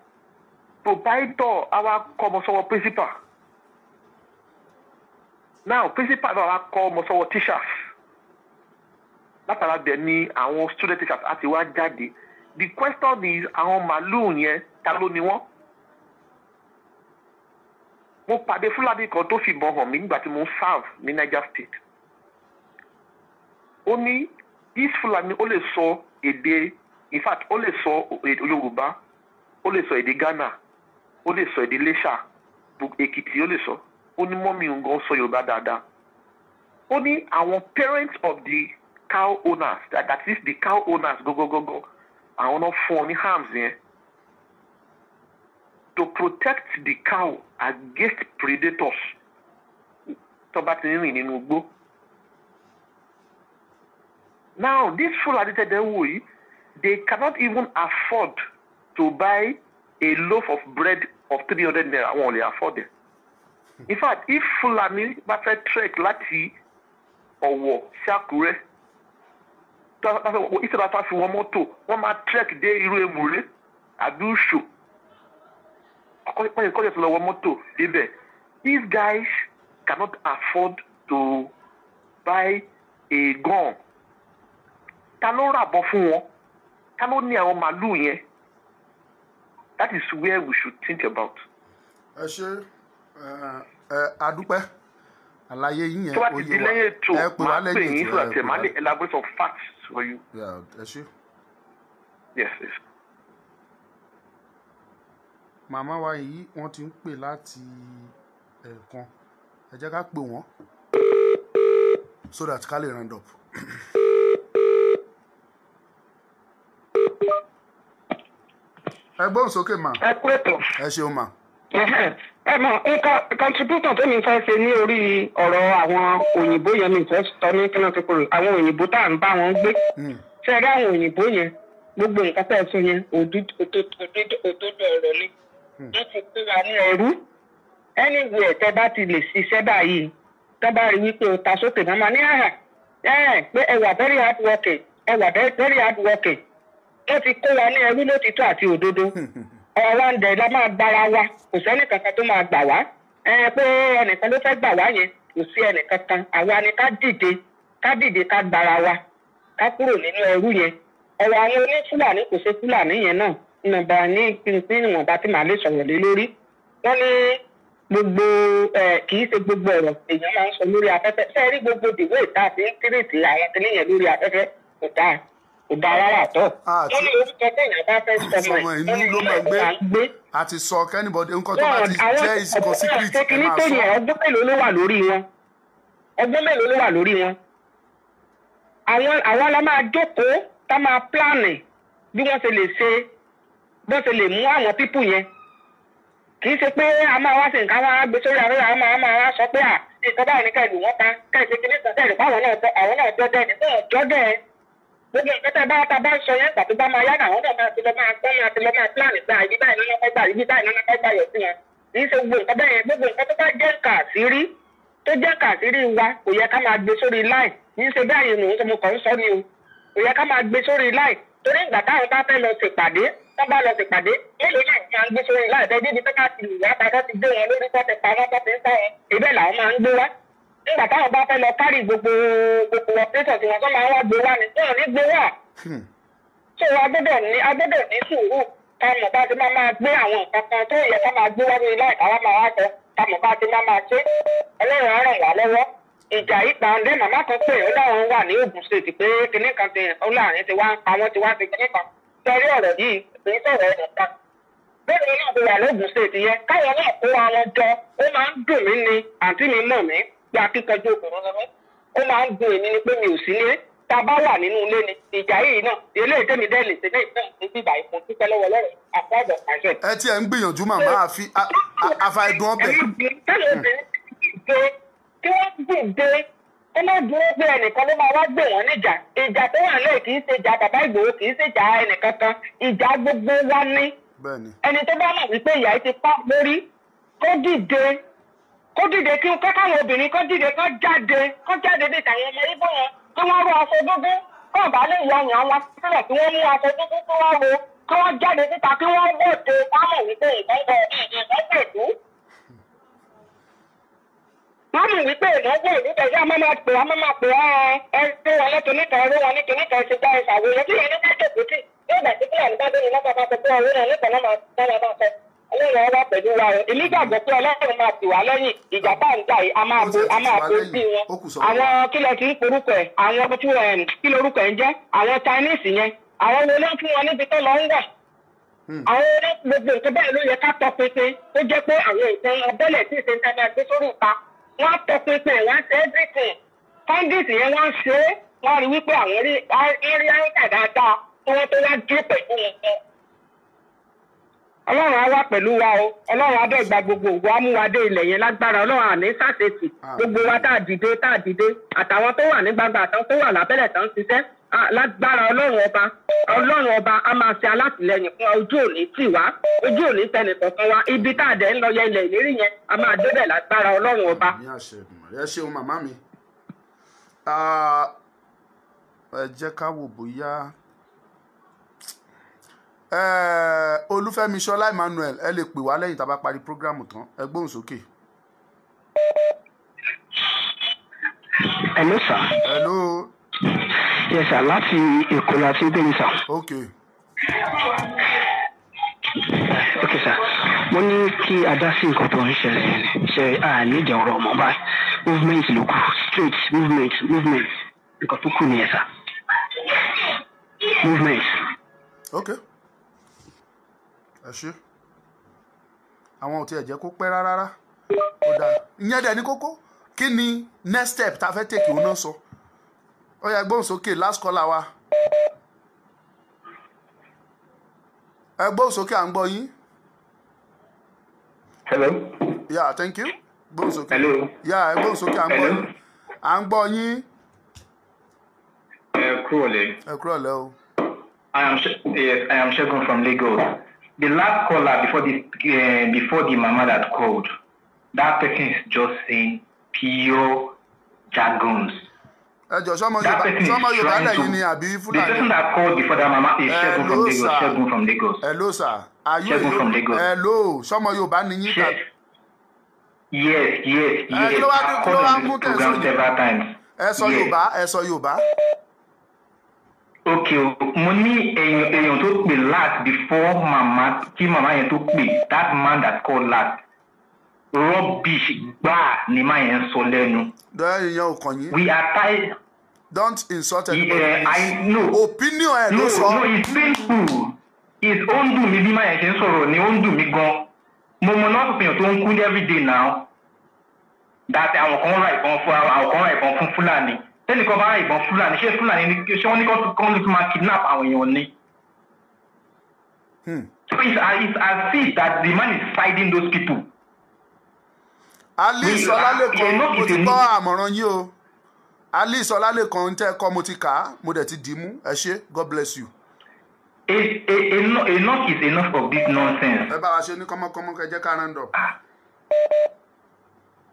S5: Proprietor á wá kọ́ ọmọ sọ́wọ́ principal. Now, principal náà wá kọ́ ọmọ sọ́wọ́ teachers. Látara bẹ̀ ni àwọn student teachers àti wá jáde. The question is àwọn màlúù yẹn ta ló ni wọ́n? Mo pàdé Fúlàní kan tó fìbọn hàn mí nígbà tí mo ń serve ní Niger State. Ó ní this Fúlàní ó lè sọ èdè, in fact ó lè sọ Yorùbá, ó lè sọ èdè Ghana, ó lè sọ èdè Iléṣà, Èkìtì ó lè sọ. Ó ní mọ́mí òun gan sọ Yorùbá dáadáa. Ó ní àwọn parents of the cow owners, that is the cow owners gogogogo, àwọn náà fún ọ ní arms yẹn to protect the cow against predators tó bá ti rìn nínú igbó. Now this Fulani tẹ́tẹ́ wò yìí, they cannot even afford to buy a loaf of bread of 300 naira. Wọ́n lè afford it. In fact, if Fulani bá fẹ́ trek láti Ọ̀wọ̀ sí Àkúrẹ́, ìṣẹ̀lẹ̀ àti wọn mọ́tò wọ́n máa trek dé irú Èmùrè àbí Ùṣò. Wọ́n yẹ tó lọ wọ mọ́tò débẹ̀. These guys cannot afford to buy a gun. Ta ló ràbọ̀ fún wọn? Ta ló ní àwọn màlúù yẹn? That is where we should think about.
S2: Ẹ ṣe adúpẹ́ àlàyé yín yẹn
S5: tó bá ti di lẹ́yìn ètò máa pè yín so that máa lè elaborate some facts for you.
S2: Ẹ ṣe.
S5: Yes, yes.
S2: Màmá wa yìí wọ́n ti ń pè láti ẹ̀ẹ̀kan, ẹ jẹ́ ká pè wọ́n so that ká lè round up. Ẹ gbóhùn sókè mà.
S4: Ẹ kú ètò.
S2: Ẹ ṣeun mà.
S4: Ẹ mọ̀ nǹkan contributor tó mi fẹ́ ṣe ní orí ọ̀rọ̀ àwọn òyìnbó yẹn mi fẹ́ sọ ní kí wọ́n ti kúrò àwọn òyìnbó tá à ń bá wọn gbé. Ṣé ẹ rí àwọn òyìnbó yẹn gbogbo nǹkan tẹ̀ sọ yẹn òdodo ọ̀rọ̀ ni. Wọ́n ti pé wa ní ẹrú. Anywhere tẹ bá ti lè ṣiṣẹ́ báyìí tó bá rí wípé o ta sókè náà máa ní àhà pé ẹ wà very hard working ẹ wà very hard working. Wọ́n ti kó wa ní ẹrú lótìtọ́ àti òdodo. Ọ̀rọ̀ ń dẹ̀ la máa gbára wa kò sẹ́ni kankan tó máa gbà wá pé ẹnìkan ló fẹ́ gbà wá yẹn kò sí ẹnìkankan àwa ni ká dìde ká gbára wa ká kúrò nínú ẹrú yẹn ọ̀rọ̀ àwọn onífúlàní kò ṣe fúlàní yẹn náà ìnàbà ní pínpín ìwọ̀nba tí màá lè sọ̀rọ̀ lé lórí wọ́n ní gbogbo kì í ṣe gbogbo ọ̀rọ̀ èèyàn máa ń sọ lórí afẹ́fẹ́ ṣé ẹ rí gbogbo dìbò ìta àti kírètì àwọn kìnìyàn lórí afẹ́fẹ́ kò dáa rárá tọ́. Wọ́n ní orúkọ téèyàn bá fẹ́ sọmọ ẹ̀ wọ́n ní ló máa gbé.
S2: A ti sọ kẹ́nìbọ̀dé nǹkan tó bá ti jẹ́ ìsìnkàn secret ẹ̀ máa sọ.
S4: Ọgbọ́n mélòó ló wà lórí wọn? Àwọn la máa jókòó tá máa pláànì bí wọ́n ṣe lè ṣe bọ́n ṣe lè mú àwọn pípù yẹn. Kì í ṣe pé a máa wá sí nǹkan wá gbé sórí àwọn a máa sọ pé nǹkan báyìí ní káìlú wọn pa káìsí kí ní kan tẹ̀lé fáwọn náà jọ́dẹ̀ ní jọ́dẹ̀ gbogbo nǹkan tá bá ń sọ yẹn pàtó bá máa yá àwọn náà máa ti lọ máa pláànì gba ibi báyìí lọ́nà fẹ́ gbà ibi báyìí lọ́nà fẹ́ gbà yọ̀ sí wọn. Kì í ṣe gbogbo nǹkan bẹ́ẹ̀ gbogbo nǹkan tó bá jẹ́ kàṣírí tó jẹ́ kàṣírí wa kò yẹ ká máa gbé sórí láì kì í ṣe báyìí nù tó mo kàn ń sọ ni o kò yẹ ká máa gbé sórí láì torí ìgbà táwọn bá fẹ́ lọ ṣèpàdé tó bá lọ ṣèpàdé mélòó náà máa ń gbé sórí láì tẹ́ débi tó bá ti lù wá padà ti gbé wọn lórí tó ti pa wọn tó ti ń sá wọn ìbẹ́ làwọn máa ń gbé wá nígbà táwọn bá fẹ́ lọ kárì gbogbo ọ̀pẹ́tọ̀ tí wọ́n tó máa wá gbé wá ni tí wọ́n ní gbé wá. So agbọ́dọ̀ ní sùúrù táwọn bá ti máa gbé àwọn nǹkan kan tó yẹ ká máa gbé wá ní láì káwá máa wá sọ táwọn bá ti máa ṣe Ọlọ́run á ràn wá lọ́wọ́. Ìjà ìgbà ọ̀dẹ́ màmá kan pé ó láwọn wà ní Ògùn State pé kinní kan ti ó láàrin ti wá ń pa wọ́n ti wá ti kinní kan sọrí ọ̀rọ̀ yìí kì í sọ̀rọ̀ ẹ̀nìkan. Bẹ́ẹ̀ ni náà ti wà lóògùn State yẹn káwọn náà kó àwọn jọ ó máa ń dùn mí ni àǹtí mi mọ̀ mí bí akíkanjú obìnrin ni mí ó máa ń dùn èmi ni pé mi ò sí nílé tá a bá wà nínú ilé ni ìjà yìí náà eléyìí tẹ́mi dẹ́lì sílé ìfẹ́ ìbíbà ìfún pípẹ́ lọ́wọ́ lọ́rọ̀ àfọ́dọ̀ àṣẹ.
S2: Ẹ tí ẹ ń gbìyànjú màmá àfàìdùn ọbẹ̀.
S4: Tẹ́lẹ̀ obìnrin kí wọ́n dìde ó má dúró pé ẹnìkan ló máa wá gbé wọn níjà. Ìjà tó wà lẹ́yìn kì í ṣe ìjà bàbá Ìgbòho, kì í ṣe ìjà ẹnìkankan, ìjà gbogbo wa ní. Ẹni tó bá mọ̀ wípé ìyá yìí ti pa lórí kó dìde kí káwọn obìnrin kó dìde kó jáde bí tàwọn ọmọ Ìgbò wọn kí wọ́n ró aṣọ dúdú kó bá lè yọ ọyàn wọn sílẹ̀ kí wọ́n mú aṣọ dúdú kí wọ́n ro kí wọ́n jáde síta kí wọ́n bòde kámọ̀ wípé ìgbọ́ngàn ìgbọ́gbẹ̀dú. Wọ́n mú wípé ìnáwó ìdíje sí àmọ́ máa pè ẹ tó wọn ní kìnnìkan ẹrú wọn ní kìnnìkan ṣe dá ìṣàwòrán kí wọn ní ká tètè tí yóò bẹ̀ sí kílẹ̀ nígbà tó ní lọ́kọ̀ bá sọ pé ọ̀rọ̀ náà nípa náà máa bá sọ. Ọlọ́run ọwọ́ pẹ̀lú wa o. Èmi gbàgbọ́ pé Ọlọ́run máa tì wá lẹ́yìn ìjà tá à ń jà yìí a máa bo sí wọn. Àwọn kílẹ̀ tí ń porúkọ ẹ̀ àwọn kí lorúkọ ẹ̀ ń jẹ́ àwọn Chinese yẹn àwọn wo ló ń fún wọn níbi tó lọ ń wà. Àwọn gbogbo nǹkan báyìí ló yẹ ká tọpinpin tó jẹ́ pé àwọn nǹkan ọbẹ̀lẹ̀ tí ìṣe ń tẹ́ máa gbé sórí ìta wọ́n tọpinpin wọ́n ṣe everything. Findings yẹn wọ́n ṣe é wọ́n rí wípé àwọn rí àyíká dáadáa tí wọ́n tó wá dúró pẹ̀lú wọn. Ọlọ́run á wà pẹ̀lú wa o. Ọlọ́run á dẹ̀ gba gbogbo ògo amúwadé ilẹ̀ yẹn lágbára. Ọlọ́run àní sàṣetì gbogbo wa tá a dìde àtàwọn tó wà ní gbangba àtàwọn tó wà lábẹ́lẹ̀ tó ń ṣiṣẹ́ lágbára Ọlọ́run ọba a máa ṣe alátìlẹyìn fún ojú òní tì wá ojú òní tẹnì kọ̀ọ̀kan wa ibi tá a dẹ̀ ń lọ yẹ ilẹ̀ ìlérí yẹn a máa débẹ̀ lágbára Ọlọ́run ọba.
S2: Ẹ ṣeun màmá mi ẹ jẹ́ ká wò bóyá Olúfẹ́mi Ṣọlá Emmanuel ẹ lè pè wá lẹ́yìn tá a bá parí prógrámù tán ẹ gbóhùn sókè.
S6: Hello sir.
S2: Hello.
S6: Yes sir, láti Èkó láti bẹ̀rẹ̀ sir.
S2: Okay.
S6: Okay sir, mo ní kí a dá sí nǹkan tó ń ṣẹlẹ̀ ṣe nídìí ọ̀rọ̀ ọmọ báyìí movement ló kù straight movement nǹkan tó kù nìyẹn sir movement.
S2: Okay. Ẹ ṣé àwọn ò tiẹ̀ jẹ́ kó pẹ́ rárá ó dáa ìyẹn dẹ̀ ní kókó kí ni next step tá a fẹ́ tèkì òun náà sọ ó yá gbóhùn sókè last caller wa ẹ gbóhùn sókè à ń gbọ́ yín.
S7: Hello.
S2: Yeah, thank you. Gbóhùn sókè.
S7: Hello.
S2: Yeah, ẹ gbóhùn sókè à ń gbọ́ yín. À ń gbọ́ yín.
S7: Ẹ kúrò lẹ́ o. I am Segun from Lagos. The last caller before the mama that called, that person is just saying pure jargons.
S2: Sọmọ Yorùbá lẹ́yìn ni àbí Fúlàní?
S7: The person that called before that mama is Segun from Lagos.
S2: Hello sir. Are you
S7: Segun from Lagos.
S2: Hello. Sọmọ Yorùbá ni yín ta.
S7: Yes.
S2: Kí ló wá mú tẹ̀
S7: program several times.
S2: Ẹ sọ Yorùbá.
S7: Okay, mo ní èèyàn tó pè last before mama kí mama yẹn tó pè that man that called last rubbish gbáà ni máa yẹn sọ lẹ́nu.
S2: Ìyẹn ò kàn yín.
S7: We are tired.
S2: Don't insult anybody.
S7: I know.
S2: Opinion ẹ ló sọ.
S7: No, it's painful. Ó ń dùn mí bí máa yẹn ṣe ń sọ̀rọ̀ ni ó ń dùn mí gan. Mo mọ náà sọ̀pìyàn tó ń kú everyday now. That àwọn kan ra ìbọn fún Fúlàní. Tẹ́nìkan bá ra ìbọn Fúlàní ṣé Fúlàní ni ṣé wọ́n ní kán ló tún máa kidnap àwọn èèyàn ni. So it's as if that the man is fighting those people.
S2: Alice Ọlálékan mo ti gbọ́ àmọ̀ràn yín o. Alice Ọlálékan ń tẹ́ ẹ̀kọ́ mo ti kà á mo dẹ̀ ti dì í mú ẹ ṣé God bless you.
S7: Enough is enough of this nonsense.
S2: Ẹ bá wa ṣe ní kọ́mọ́kọ́mọ́ kẹ́ jẹ́ ká round up.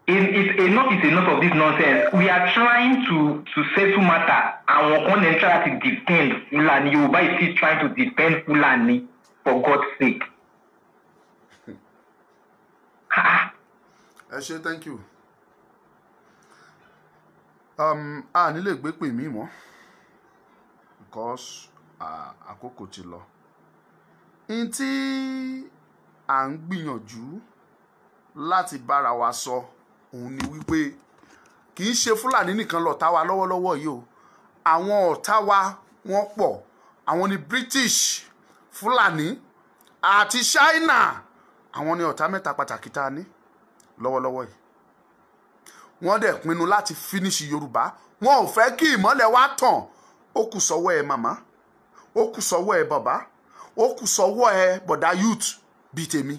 S7: Enough is enough of this nonsense. We are trying to settle matter. Àwọn kan dey try to defend Fulani. Yorùbá is still trying to defend Fulani for God's sake.
S2: Ẹ ṣé thank you. A nílé gbé pè mí mọ́ because àkókò ti lọ. N tí à ń gbìyànjú láti bára wa sọ òun ni wípé kì í ṣe Fúlàní nìkan lọ̀tá wa lọ́wọ́lọ́wọ́ yìí o. Àwọn ọ̀tá wa wọ́n pọ̀. Àwọn ni British, Fúlàní àti China. Àwọn ni ọ̀tá mẹ́ta pàtàkì tá a ní lọ́wọ́lọ́wọ́ yìí. Wọ́n dẹ̀ pinnu láti finish Yorùbá. Wọ́n ò fẹ́ kí ìmọ́lẹ̀ wa tàn. Ó kù sọ́wọ́ ẹ màmá. Ó kù sọ́wọ́ ẹ bàbá. Ó kù sọ́wọ́ ẹ bọ̀dá youth bíi tèmi.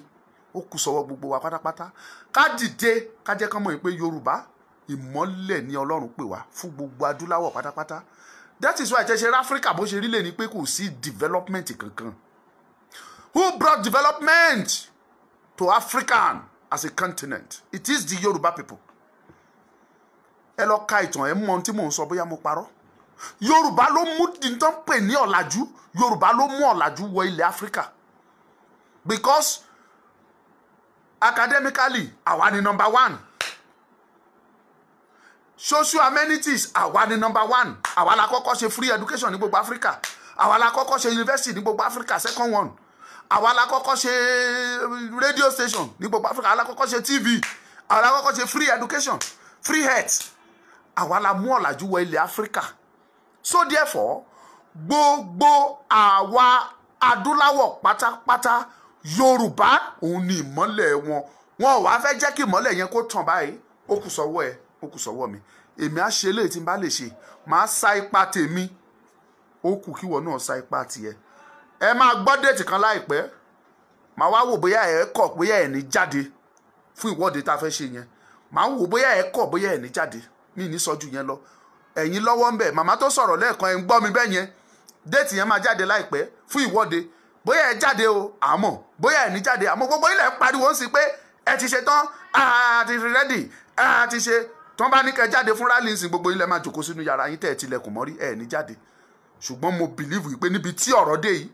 S2: Ó kù sọ́wọ́ gbogbo wa pátápátá. Ká dìde ká jẹ́ kán mọ̀ pé Yorùbá ìmọ́lẹ̀ ní Ọlọ́run pè wá fún gbogbo adúláwọ̀ pátápátá. That is why tẹ́ṣe Áfíríkà bó ṣe rí lè ní pé kò sí development kankan. Who brought development to Africa as a continent? It is the Yoruba people. Ẹ lọ ka ìtàn ẹ mọ ohun tí mò ń sọ bóyá mo parọ́. Yorùbá ló mú díntàn pè ní ọ̀làjú. Yorùbá ló mú ọ̀làjú wọ ilẹ̀ Áfíríkà. Because academically àwa ni number 1. Social amenities àwa ni number 1. Àwa la kọ́kọ́ ṣe free education ní gbogbo Áfíríkà. Àwa la kọ́kọ́ ṣe university ní gbogbo Áfíríkà, second one. Àwa la kọ́kọ́ ṣe radio station ní gbogbo Áfíríkà. Àwa la kọ́kọ́ ṣe TV. Àwa la kọ́kọ́ ṣe free education, free health. Àwa la mú ọ̀làjú wọ ilẹ̀ Áfíríkà. So therefore, gbogbo àwa adúláwọ̀ pátápátá Yorùbá òun ni ìmọ́lẹ̀ wọn. Wọn ò wá fẹ́ jẹ́ kí ìmọ́lẹ̀ yẹn kó tàn báyìí. Ó kù sọ́wọ́ ẹ, ó kù sọ́wọ́ mi. Èmi á ṣe léyìí tí n bá lè ṣe. Màá sa ipá tèmi. Ó kù kí ìwọ náà sa ipá tiẹ̀. Ẹ máa gbọ́ déètì kan láìpẹ́. Màá wá wò bóyá ẹ kọ̀ bóyá ẹ ní jáde fún ìwọ́de tá a fẹ́ ṣe yẹn. Màá wò bóyá ẹ kọ̀ bóyá ẹ ní jáde. Mi ní sọ́jú yẹn lọ. Ẹ̀yin lọ́wọ́ ń bẹ̀. Màmá tó sọ̀rọ̀ lẹ́ẹ̀kan ẹ ń gbọ́ mi bẹ́ẹ̀ yẹn. Déètì yẹn máa jáde láìpẹ́ fún ìwọ́de. Bóyá ẹ jáde o àmọ́ bóyá ẹ ní jáde àmọ́ gbogbo ilẹ̀ pariwo ń sí pé ẹ ti ṣe tán àti rẹ́dì àti ṣe tán bá ní kẹ́ jáde fún rally nsìn gbogbo ilẹ̀ máa jòkó sínú yàrá yín tẹ́ ẹ tilẹ̀kùn mọ́rí ẹ ní jáde. Ṣùgbọ́n mo believe pé níbi tí ọ̀rọ̀ dé yìí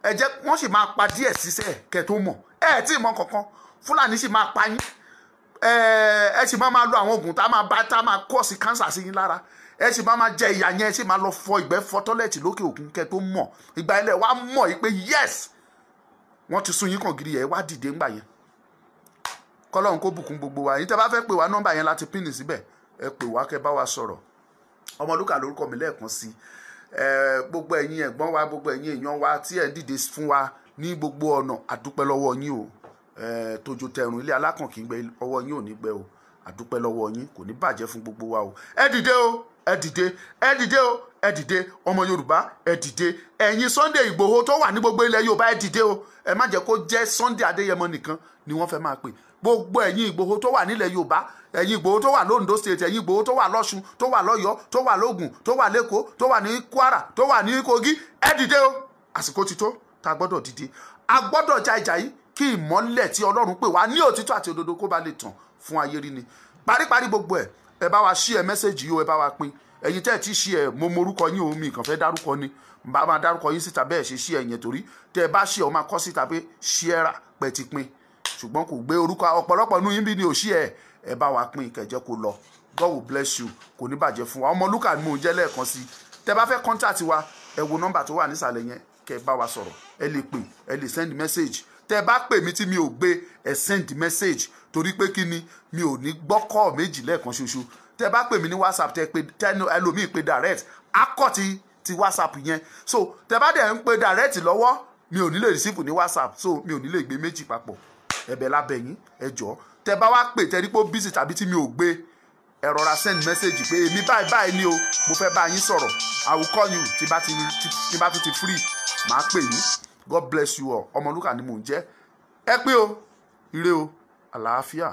S2: ẹ jẹ́ wọ́n sì máa pa díẹ̀ sísẹ́ kẹ́ tó mọ̀ ẹ tí ì mọ̀ kankan Fúlàní sì máa pa yín ẹ sì máa lo àwọn oògùn tá máa kọ́ọ̀sì cancer sí yín lára ẹ sì máa jẹ ìyà yẹn ẹ sì máa lọ fọ ìgbẹ́ fọ tọ́lẹ̀tì lókè òkun kẹ́ tó mọ̀ ìgbà ilẹ̀ wa mọ̀ yìí pé yes wọ́n ti sún yín kàn gidi ẹ̀ wá dìde ńgbà yẹn kọ́lọ́run kó bùkún gbogbo wa yín tẹ́ bá fẹ́ pè wá nọ́mbà yẹn láti pín ní síbẹ̀ ẹ pè wá kẹ́ bá wa sọ̀rọ̀ Ọmọlúkà lórúkọ mi lẹ́ẹ̀kan sí gbogbo ẹ̀yin ẹ̀gbọ́n wa gbogbo ẹ̀yin èèyàn wa tí ẹ̀ dìde fún wa ní gbogbo ọ̀nà àdúpẹ́ lọ́wọ́ yín o tójó tẹrùn ilé alákànkí gbẹ ọwọ́ yín ò ní gbẹ o àdúpẹ́ lọ́wọ́ yín kò ní bàjẹ́ fún gbogbo wa o ẹ dìde o ẹ dìde ẹ dìde o ẹ dìde ọmọ Yorùbá ẹ dìde ẹ̀yin Sunday Ìgbòho tó wà ní gbogbo ilẹ̀ Yorùbá ẹ dìde o ẹ má jẹ́ kó jẹ́ Sunday Adéyẹmọ nìkan ni wọ́n fẹ́ máa pè gbogbo ẹ̀yin Ìgbòho tó wà nílẹ̀ Yorùbá ẹ̀yin Ìgbòho tó wà l'Ondo State ẹ̀yin Ìgbòho tó wà l'Ọ̀ṣun tó wà l'Ọ̀yọ́ tó wà l'Ògùn tó wà l'Èkó tó wà ní Kwara tó wà ní Kogi ẹ dìde o àsìkò ti tó tá gbọ́dọ̀ dìde a gbọ́dọ̀ jàìjàì kí ìmọ́lẹ̀ tí Ọlọ́run pè wá ní òtítọ́ àti òdodo kó ba lè tàn fún ayé rí ni paríparí gbogbo ẹ bá wa share message yìí o ẹ bá wa pín ẹ̀yin tẹ́ ti share mo morúkọ yín o mi kàn fẹ́ dárúkọ ni bá máa dárúkọ yín síta bẹ́ẹ̀ ṣe share yẹn torí tẹ́ bá share ọ máa kọ síta pé share pẹ́ ti pín ṣùgbọ́n kò gbé orúkọ ọ̀pọ̀lọpọ̀ nínú yín bí ni ò share ẹ bá wa pín kẹjẹ kó lọ God will bless you kò ní bàjẹ́ fún wa Ọmọlúkà ni mò ń jẹ́ lẹ́ẹ̀kan sí tẹ́ bá fẹ́ contact wa ẹ wo nọ́mbà tó wà nísàlẹ̀ yẹn kẹ́ bá wa sọ̀rọ̀ ẹ lè pè ẹ lè send message tẹ́ bá pè mí tí mi ò gbé ẹ send message torí pé kí ni mi ò ní gbọ́ call méjì lẹ́ẹ̀kan ṣoṣo tẹ́ bá pè mí ní WhatsApp tẹ́ pé ẹlòmíì pé direct akọ ti WhatsApp yẹn so tẹ́ bá dẹ̀ ń pè direct lọ́wọ́ mi ò ní lè receive ní WhatsApp so mi ò ní lè gbé méjì papọ̀ ẹ̀bẹ̀ lábẹ́ yín ẹ jọ̀ọ́ tẹ́ bá wá pè tẹ́ rí pé busy tàbí tí mi ò gbé ẹ rọra send message pé èmi báyìí ni o mo fẹ́ bá yín sọ̀rọ̀ I will call you tí bá tún ti free màá pè yín God bless you all Ọmọlúkà ni mò ń jẹ́ ẹ pé o ire o àlàáfíà.